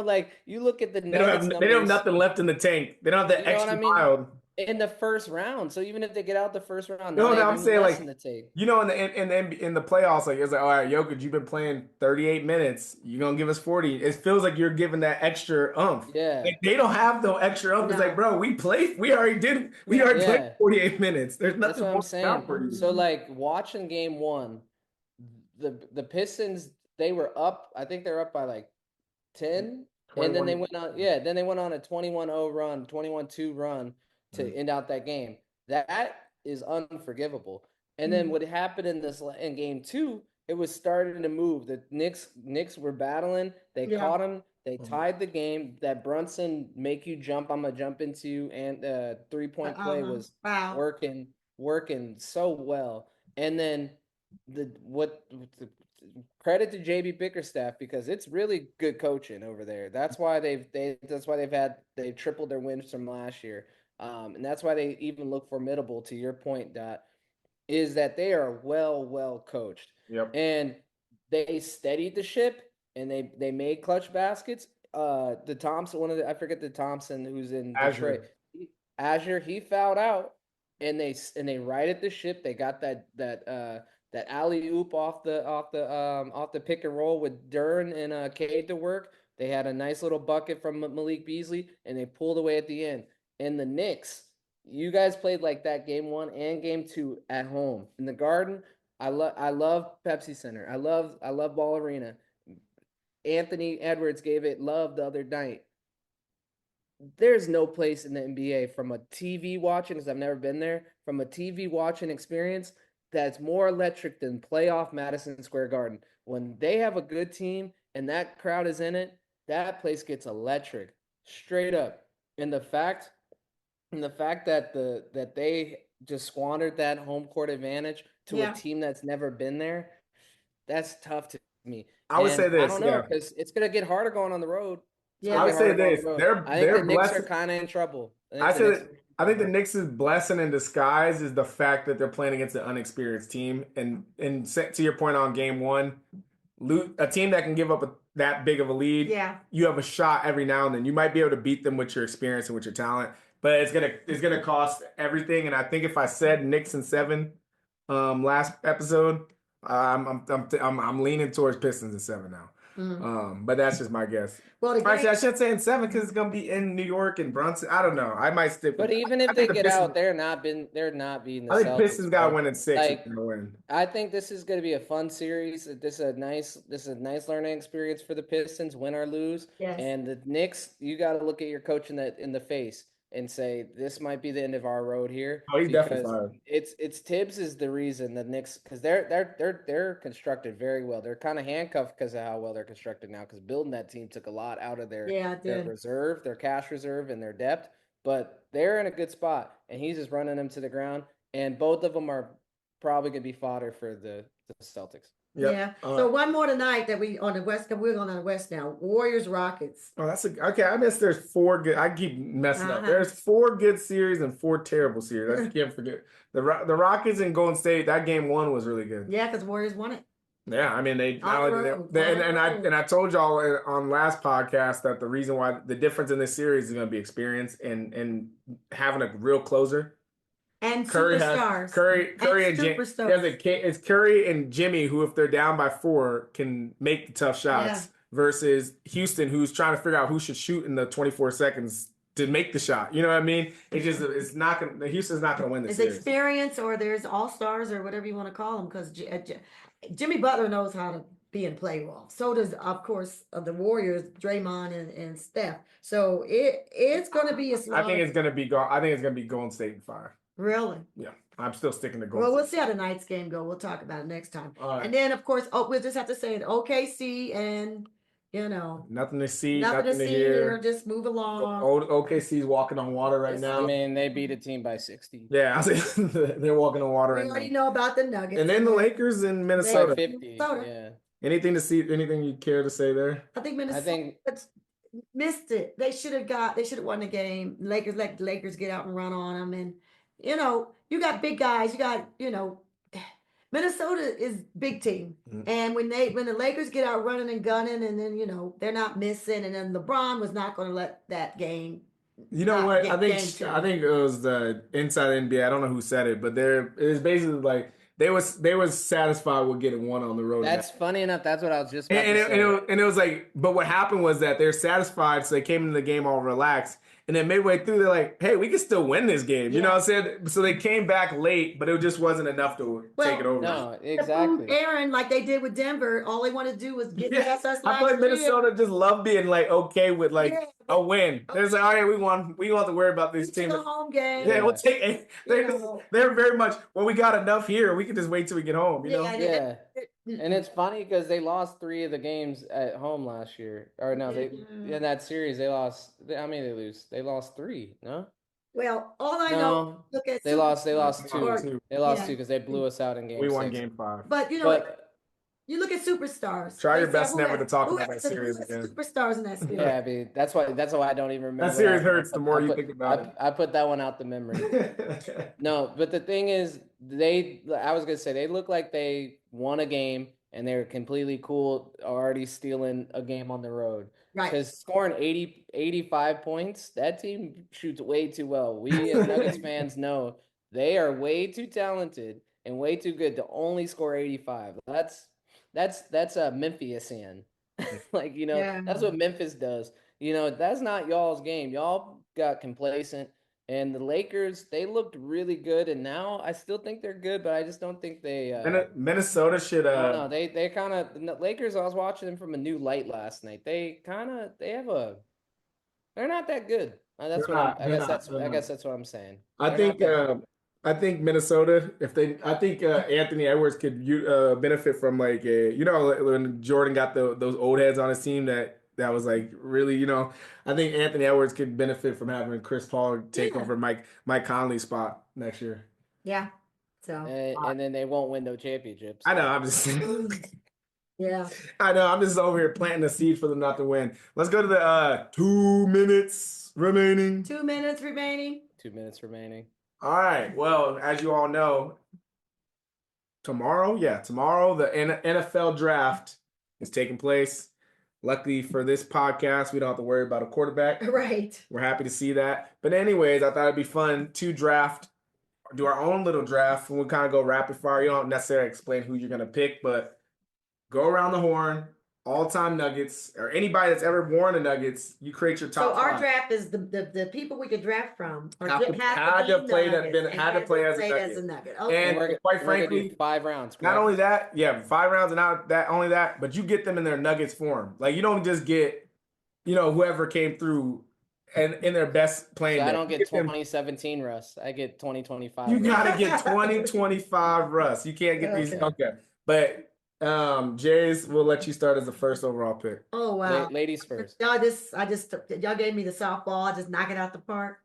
Like you look at the They don't Nuggets have numbers, nothing left in the tank. They don't have that you know what I extra mean? mile. In the first round. So even if they get out the first round, now No, they no, have I'm even saying less in like the tank. in the playoffs, like it's like, all right, Jokic, you've been playing 38 minutes. You're gonna give us 40. It feels like you're giving that extra umph. Yeah. Like they don't have no extra umph. It's like, no, bro, we yeah. already played Yeah. 48 minutes. There's That's nothing what I'm more down saying. for you. So Mhm. like watching game one, the Pistons, they were up, I think they're up by like 10. And then they 21. went on, yeah, then they went on a 21-0 run, 21-2 run to Mhm. end out that game. That is unforgivable. And then Mhm. what happened in game two, it was starting to move. The Knicks were battling. They Yeah. caught him. They tied the game. That Brunson make you jump. I'm gonna jump into and three-point play Uh-huh. was Wow. working so well. And then the credit to JB Bickerstaff because it's really good coaching over there. They've tripled their wins from last year. And that's why they even look formidable to your point, Dot, is that they are well coached. Yep. And they steadied the ship and they made clutch baskets. The Thompson, I forget the Thompson who's in Detroit. Azure. Azure, he fouled out and they righted the ship. They got that alley oop off the pick and roll with Dern and Cade to work. They had a nice little bucket from Malik Beasley, and they pulled away at the end. And the Knicks, you guys played like that game one and game two at home in the Garden. I love Pepsi Center. I love Ball Arena. Anthony Edwards gave it love the other night. There's no place in the NBA from a TV watching, because I've never been there, from a TV watching experience that's more electric than playoff Madison Square Garden. When they have a good team and that crowd is in it, that place gets electric, straight up. And the fact that they just squandered that home court advantage to a Yeah. team that's never been there, that's tough to me. I would say And I this, don't know, yeah. because it's gonna get harder going on the road. It's gonna I Yeah. would get say harder going on this. the road. They're I think the they're Knicks are blessed. kind of in trouble. I I think the say Knicks are that in I think the trouble. Knicks' blessing in disguise is the fact that they're playing against an unexperienced team, to your point on game one, a team that can give up that big of a lead, Yeah. you have a shot every now and then. You might be able to beat them with your experience and with your talent, but it's gonna cost everything. And I think if I said Knicks in seven, last episode, I'm leaning towards Pistons in seven now. Mhm. But that's just my guess. Well, the Actually, I game. shouldn't say in seven because it's gonna be in New York and Brunson. I don't know. I might stick with. But even I if they think the get out, Pistons. they're not beating the I think Celtics, Pistons got to bro. win in six if Like they're gonna win. I think this is going to be a fun series. This is a nice learning experience for the Pistons, win or lose. Yes. And the Knicks, you got to look at your coach in the face and say this might be the end of our road here Oh, he's definitely because fired. it's Tibbs is the reason the Knicks because they're constructed very well. They're kind of handcuffed because of how well they're constructed now. Because building that team took a lot out of Yeah, I their did. reserve, their cash reserve, and their depth. But they're in a good spot, and he's just running them to the ground. And both of them are probably going to be fodder for the Celtics. Yeah. Yep. So one more tonight that we on the West. We're going on the West now. Warriors Rockets. Oh, okay. I guess there's four good. I keep messing up. Uh-huh. There's four good series and four terrible series. I can't forget the Rockets and Golden State. That game one was really good. Yeah, because Warriors won it. Yeah, I mean they On not the only road, they on the road. and I told y'all on last podcast that the reason why the difference in this series is going to be experience and having a real closer. And Curry has superstars. Curry and Jim. Superstars. It's Curry and Jimmy who, if they're down by 4, can make the tough Yeah. shots. Versus Houston, who's trying to figure out who should shoot in the 24 seconds to make the shot. You know what I mean? It's not gonna. Houston's not gonna win the It's series. experience, or there's all stars, or whatever you want to call them, because Jimmy Butler knows how to be in playoffs. So does, of course, the Warriors, Draymond and Steph. So it's going to be a I slog. think it's gonna be I think it's gonna be Golden State and 5. Really? Yeah, I'm still sticking to Golden Well, State. we'll see how tonight's game go. We'll talk about it next time. All right. And then, of course, we'll just have to say it. OKC and Nothing to see, nothing to nothing to see here. hear. Just move along. OKC's walking on water right It's- I now. mean, they beat a team by 60. Yeah, they're walking on water We right already now. know about the Nuggets. And then the Lakers in By Minnesota. 50. Minnesota. Yeah. Anything to see? Anything you care to say there? I think I Minnesota think missed it. They should have won the game. Lakers let the Lakers get out and run on them. And you got big guys. You got, Minnesota is big team. Mhm. And when the Lakers get out running and gunning, and then they're not missing, and then LeBron was not going to let that game. You know not what? get I think it was the Inside NBA. I don't know who said it, but it was basically like they was satisfied with getting one on the road. that's funny enough. That's what I was just about And, to and, say. and it was like, but what happened was that they're satisfied, so they came into the game all relaxed. And then midway through, they're like, hey, we can still win this game. You know what I'm saying? So they came back late, but it just wasn't enough to take it over. No, To exactly. prove Aaron, like they did with Denver, all they want to do was get Yeah, past us I last feel like year. Minnesota just love being like okay with like Yeah. a win. They're just like, all right, we won. We don't have to worry about this It's team. a home game. Yeah, we'll take it. You They're know. very much, well, we got enough here. We can just wait till we get home, you know? Yeah, Yeah. And it's funny because they lost 3 of the games at home last year. Or no, they in that series they lost. I mean, they lose. They lost 3. No, Well, all I know, no, look at they lost 2. Two. They lost Yeah. 2 because they blew us out in game We won 6. game 5. But But you look at superstars. Try your They said, best never to talk who about has that series who has again. Superstars in that series. yeah, I mean that's why I don't even remember That series one. hurts the more I you put- think about I put that one out the memory. No, but the thing is, I was gonna say they look like they won a game and they're completely cool, already stealing a game on the road. Right. Because scoring 80, 85 points, that team shoots way too well. We as Nuggets fans know they are way too talented and way too good to only score 85. That's a Memphian. Like, Yeah. that's what Memphis does. That's not y'all's game. Y'all got complacent. And the Lakers, they looked really good, and now I still think they're good, but I just don't think they. Minnesota should. I don't know. They kind of the Lakers. I was watching them from a new light last night. They have a. They're not that good. That's They're what not. I They're guess not. They're I not. guess that's what I'm saying. I They're think. not that good. I think Minnesota. I think Anthony Edwards could benefit from like when Jordan got those old heads on his team that was like really I think Anthony Edwards could benefit from having Chris Paul take over Mike Conley's spot next year. Yeah. So And then they won't win no championships. I know. I'm just. yeah. I know. I'm just over here planting a seed for them not to win. Let's go to the 2 minutes remaining. 2 minutes remaining. 2 minutes remaining. All right. Well, as you all know, tomorrow the NFL draft is taking place. Luckily for this podcast, we don't have to worry about a quarterback. Right. We're happy to see that. But anyways, I thought it'd be fun to do our own little draft, and we'll kind of go rapid fire. You don't necessarily explain who you're gonna pick, but go around the horn. All-time Nuggets, or anybody that's ever worn the Nuggets, you create your top So our 5. draft is the people we could draft from. Had to play as a Nugget. Okay. And We're quite gonna do frankly, 5 rounds. not correct? only that, 5 rounds and not that only that, but you get them in their Nuggets form. Like you don't just get, whoever came through and in their best playing. So I day. don't You get them- 2017 Russ. I get 2025. You Russ. gotta get 2025 Russ. You can't get these. Okay. Okay, but Jays, we'll let you start as the first overall pick. Oh wow. Ladies first. Y'all y'all gave me the softball. I just knock it out the park.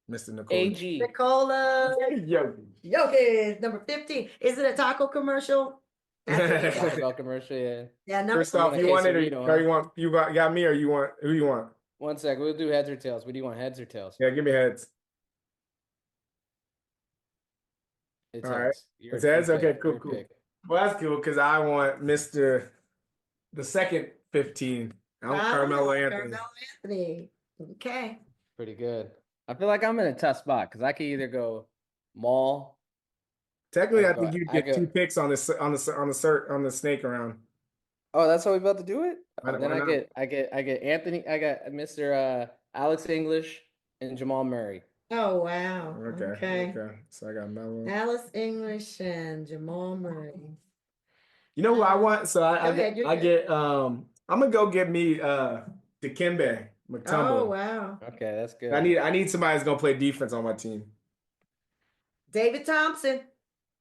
Mr. Nicole. AG. Nicola Yo. Jokic, number 15. Is it a taco commercial? That's Taco it. Bell commercial, yeah. Yeah, number First off, want a you want it quesadilla, or huh? you got me or you want who you want? 1 sec. We'll do heads or tails. What do you want, heads or tails? Yeah, give me heads. It's All right. heads. It's heads? Your Okay, pick, cool, your cool. pick. Well, that's cool because I want the second 15. I want Carmelo Anthony. Carmelo Anthony. Okay. Pretty good. I feel like I'm in a tough spot because I could either go Maul. Technically, I think you'd I get two go. picks on the snake around. Oh, that's how we about to do it. Oh, then Why not? I get Anthony. I got Mr. Alex English and Jamal Murray. Oh, wow. Okay, Okay. okay. So I got Melo. Alice English and Jamal Murray. You know who I want? So Go ahead. You're I good. get I'm gonna go get me Dikembe Oh, Mutombo. wow. Okay, that's good. I need somebody that's gonna play defense on my team. David Thompson.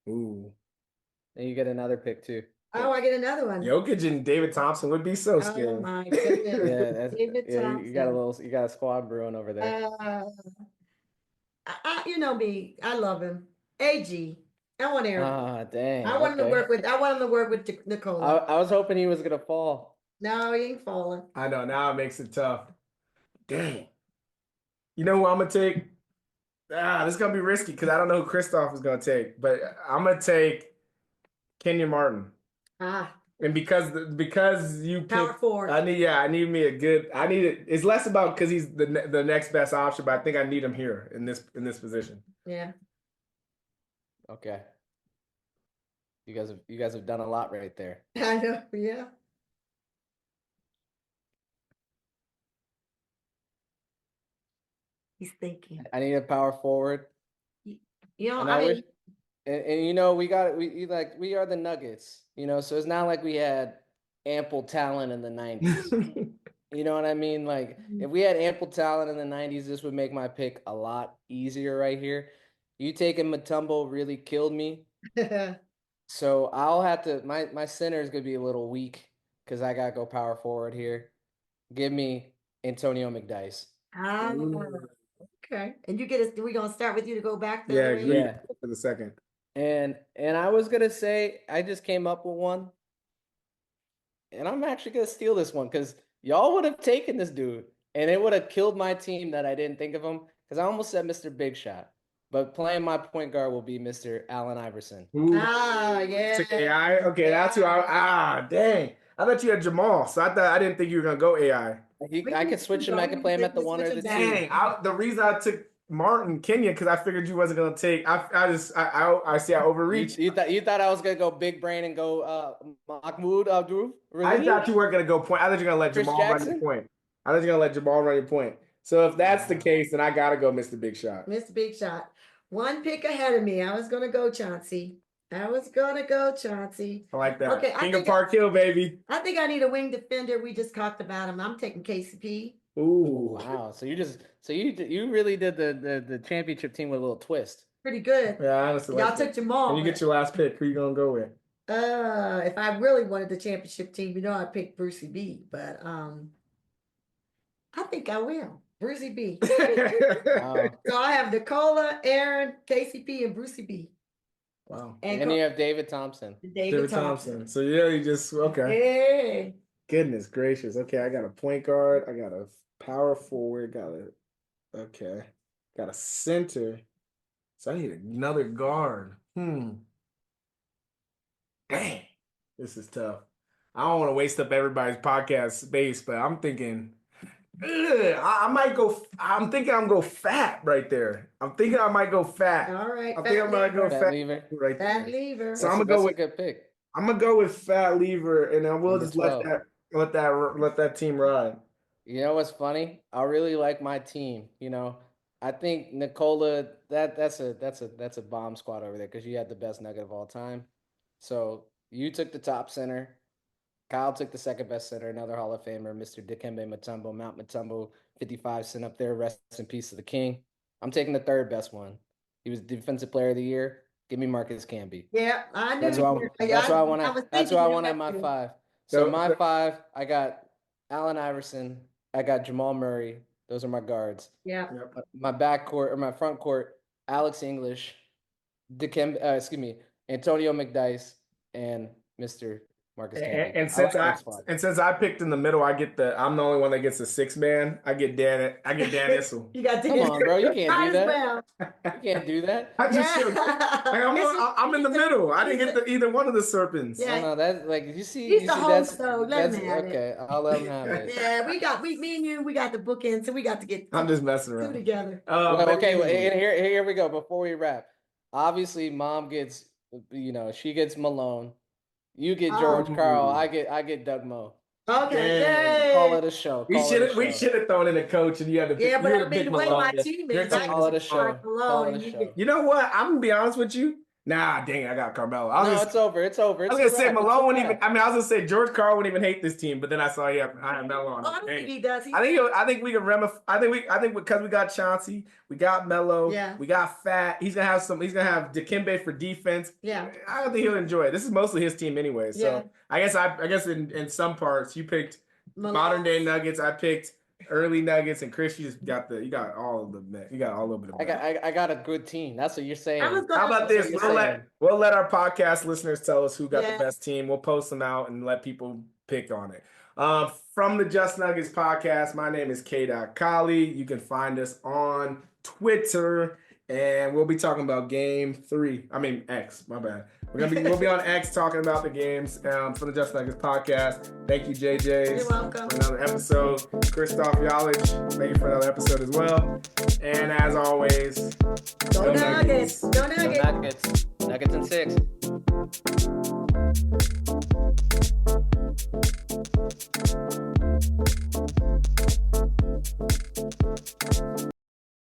Ooh. And you get another pick too. Oh, I get another one. Jokic and David Thompson would be so Oh scary. my goodness. Yeah, that's David you got Thompson. you got a squad brewing over there. You know me. I love him. AG. I want Aaron. Ah, dang. I want him to Okay. work with. I want him to work with Nicola. I was hoping he was gonna fall. No, he ain't falling. I know, now it makes it tough. Dang. You know who I'm gonna take? This is gonna be risky because I don't know who Kristoff is gonna take, but I'm gonna take Kenyon Martin. Ah, And because you power picked, forward. I need me a good. I need it. It's less about because he's the next best option, but I think I need him here in this position. Yeah. Okay. You guys have done a lot right there. I know. Yeah. He's thinking. I need a power forward. You know, And I I wish mean, and we are the Nuggets, so it's not like we had ample talent in the 90s. You know what I mean? Like if we had ample talent in the 90s, this would make my pick a lot easier right here. You taking Mutombo really killed me. So I'll have to my center is gonna be a little weak because I gotta go power forward here. Give me Antonio McDyess. ah, okay. And you get us. We're gonna start with you to go back the Yeah, other way. agree Yeah. for the second. And I was gonna say I just came up with one, and I'm actually gonna steal this one because y'all would have taken this dude, and it would have killed my team that I didn't think of him because I almost said Mr. Big Shot, but playing my point guard will be Mr. Allen Iverson. Ooh, Ah, yeah. took AI. Okay, that's who dang. I thought you had Jamal, so I didn't think you were gonna go AI. I could switch him. I could play him at the one or the two. Dang, the reason I took Martin Kenyon because I figured you wasn't gonna take. I see I overreached. You thought I was gonna go big brain and go Mahmoud Abdul? I thought you weren't gonna go point. I thought you were gonna let Chris Jamal run your Jackson? point. I thought you were gonna let Jamal run your point. So if that's the Wow. case, then I gotta go Mr. Big Shot. Mr. Big Shot. One pick ahead of me. I was gonna go Chauncey. I like that. Okay, King of Park Hill, baby. I think I need a wing defender. We just talked about him. I'm taking KCP. Ooh. Wow. So you really did the championship team with a little twist. Pretty good. Yeah, honestly. Y'all took Jamal. And you get your last pick. Who you gonna go with? If I really wanted the championship team, I picked Brucey B. But I think I will. Brucey B. Wow. So I have Nicola, Aaron, KCP, and Brucey B. Wow. And you have David Thompson. David Thompson. So yeah, you just okay. Hey. Goodness gracious. Okay, I got a point guard. I got a power forward. Got a center. So I need another guard. Dang. This is tough. I don't want to waste up everybody's podcast space, but I'm thinking, I might go. I'm thinking I'm go fat right there. I'm thinking I might go fat. All right. I think I might go Fat fat lever. right Fat there. lever. So I'm gonna go That's with a good pick. I'm gonna go with fat lever, and then we'll Number just 12. let that team ride. You know what's funny? I really like my team. I think Nicola, that's a bomb squad over there because you had the best Nugget of all time. So you took the top center. Kyle took the second best center, another Hall of Famer, Mr. Dikembe Mutombo, Mount Mutombo, 55 cent up there. Rest in peace to the king. I'm taking the third best one. He was Defensive Player of the Year. Give me Marcus Camby. Yeah, I knew. That's who I want. That's who I want at my five. five. So my five, I got Allen Iverson. I got Jamal Murray. Those are my guards. Yeah. Yep. My backcourt or my front court, Alex English, Antonio McDyess, and Mr. Marcus And, Camby. and I since like I that spot. and since I picked in the middle, I'm the only one that gets a 6 man. I get Dan Issel. You got to Come on, bro. You can't Might do as that. well. You can't do that. I just Yeah. should. I'm in the He's middle. I didn't he's get either one of the Serpents. Yeah. No, that like He's you the see host, though. Let that's him have it. okay. I'll let him have it. Yeah, me and you, we got the bookend, so we got to get I'm just messing two around. together. Well, But okay, well, anyway. and here we go. Before we wrap, obviously, mom gets, she gets Malone. You get George Karl. Ooh. I get Doug Moe. Okay, Damn. Call yay. it a show. We Call it a should we show. should have thrown in a coach, and you had to pick. Yeah, You but would I have mean, picked the way my Malone. team Your is, I team Call it a is show. like Call Malone, it a and you show. get You know what? I'm gonna be honest with you. Nah, dang, I got Carmelo. No, it's over. It's over. I It's was gonna a say wrap. It's Malone a wouldn't even. wrap. I mean, I was gonna say George Karl wouldn't even hate this team, but then I saw I had Melo on Oh, I it. don't Dang. think he does. I think we can I think because we got Chauncey, we got Melo, Yeah. we got Fat. He's gonna have Dikembe for defense. Yeah. I don't think he'll enjoy it. This is mostly his team anyway. So Yeah. I guess in some parts you picked Malone. modern day Nuggets. I picked early Nuggets, and Chris, you got all of the you got all over the map. I got a good team. That's what you're saying. I was How gonna about this? That's what you're saying. We'll let our podcast listeners tell us who got Yeah. the best team. We'll post them out and let people pick on it. From the Just Nuggets podcast, my name is K. Cali. You can find us on Twitter, and we'll be talking about Game 3. I mean X. My bad. We'll be on X talking about the games from the Just Nuggets podcast. Thank you, JJ. You're welcome. For another episode. Christoph Yalich, thank you for another episode as well. And as always, Go Nuggets. Go Go Nuggets. Nuggets. Nuggets in 6.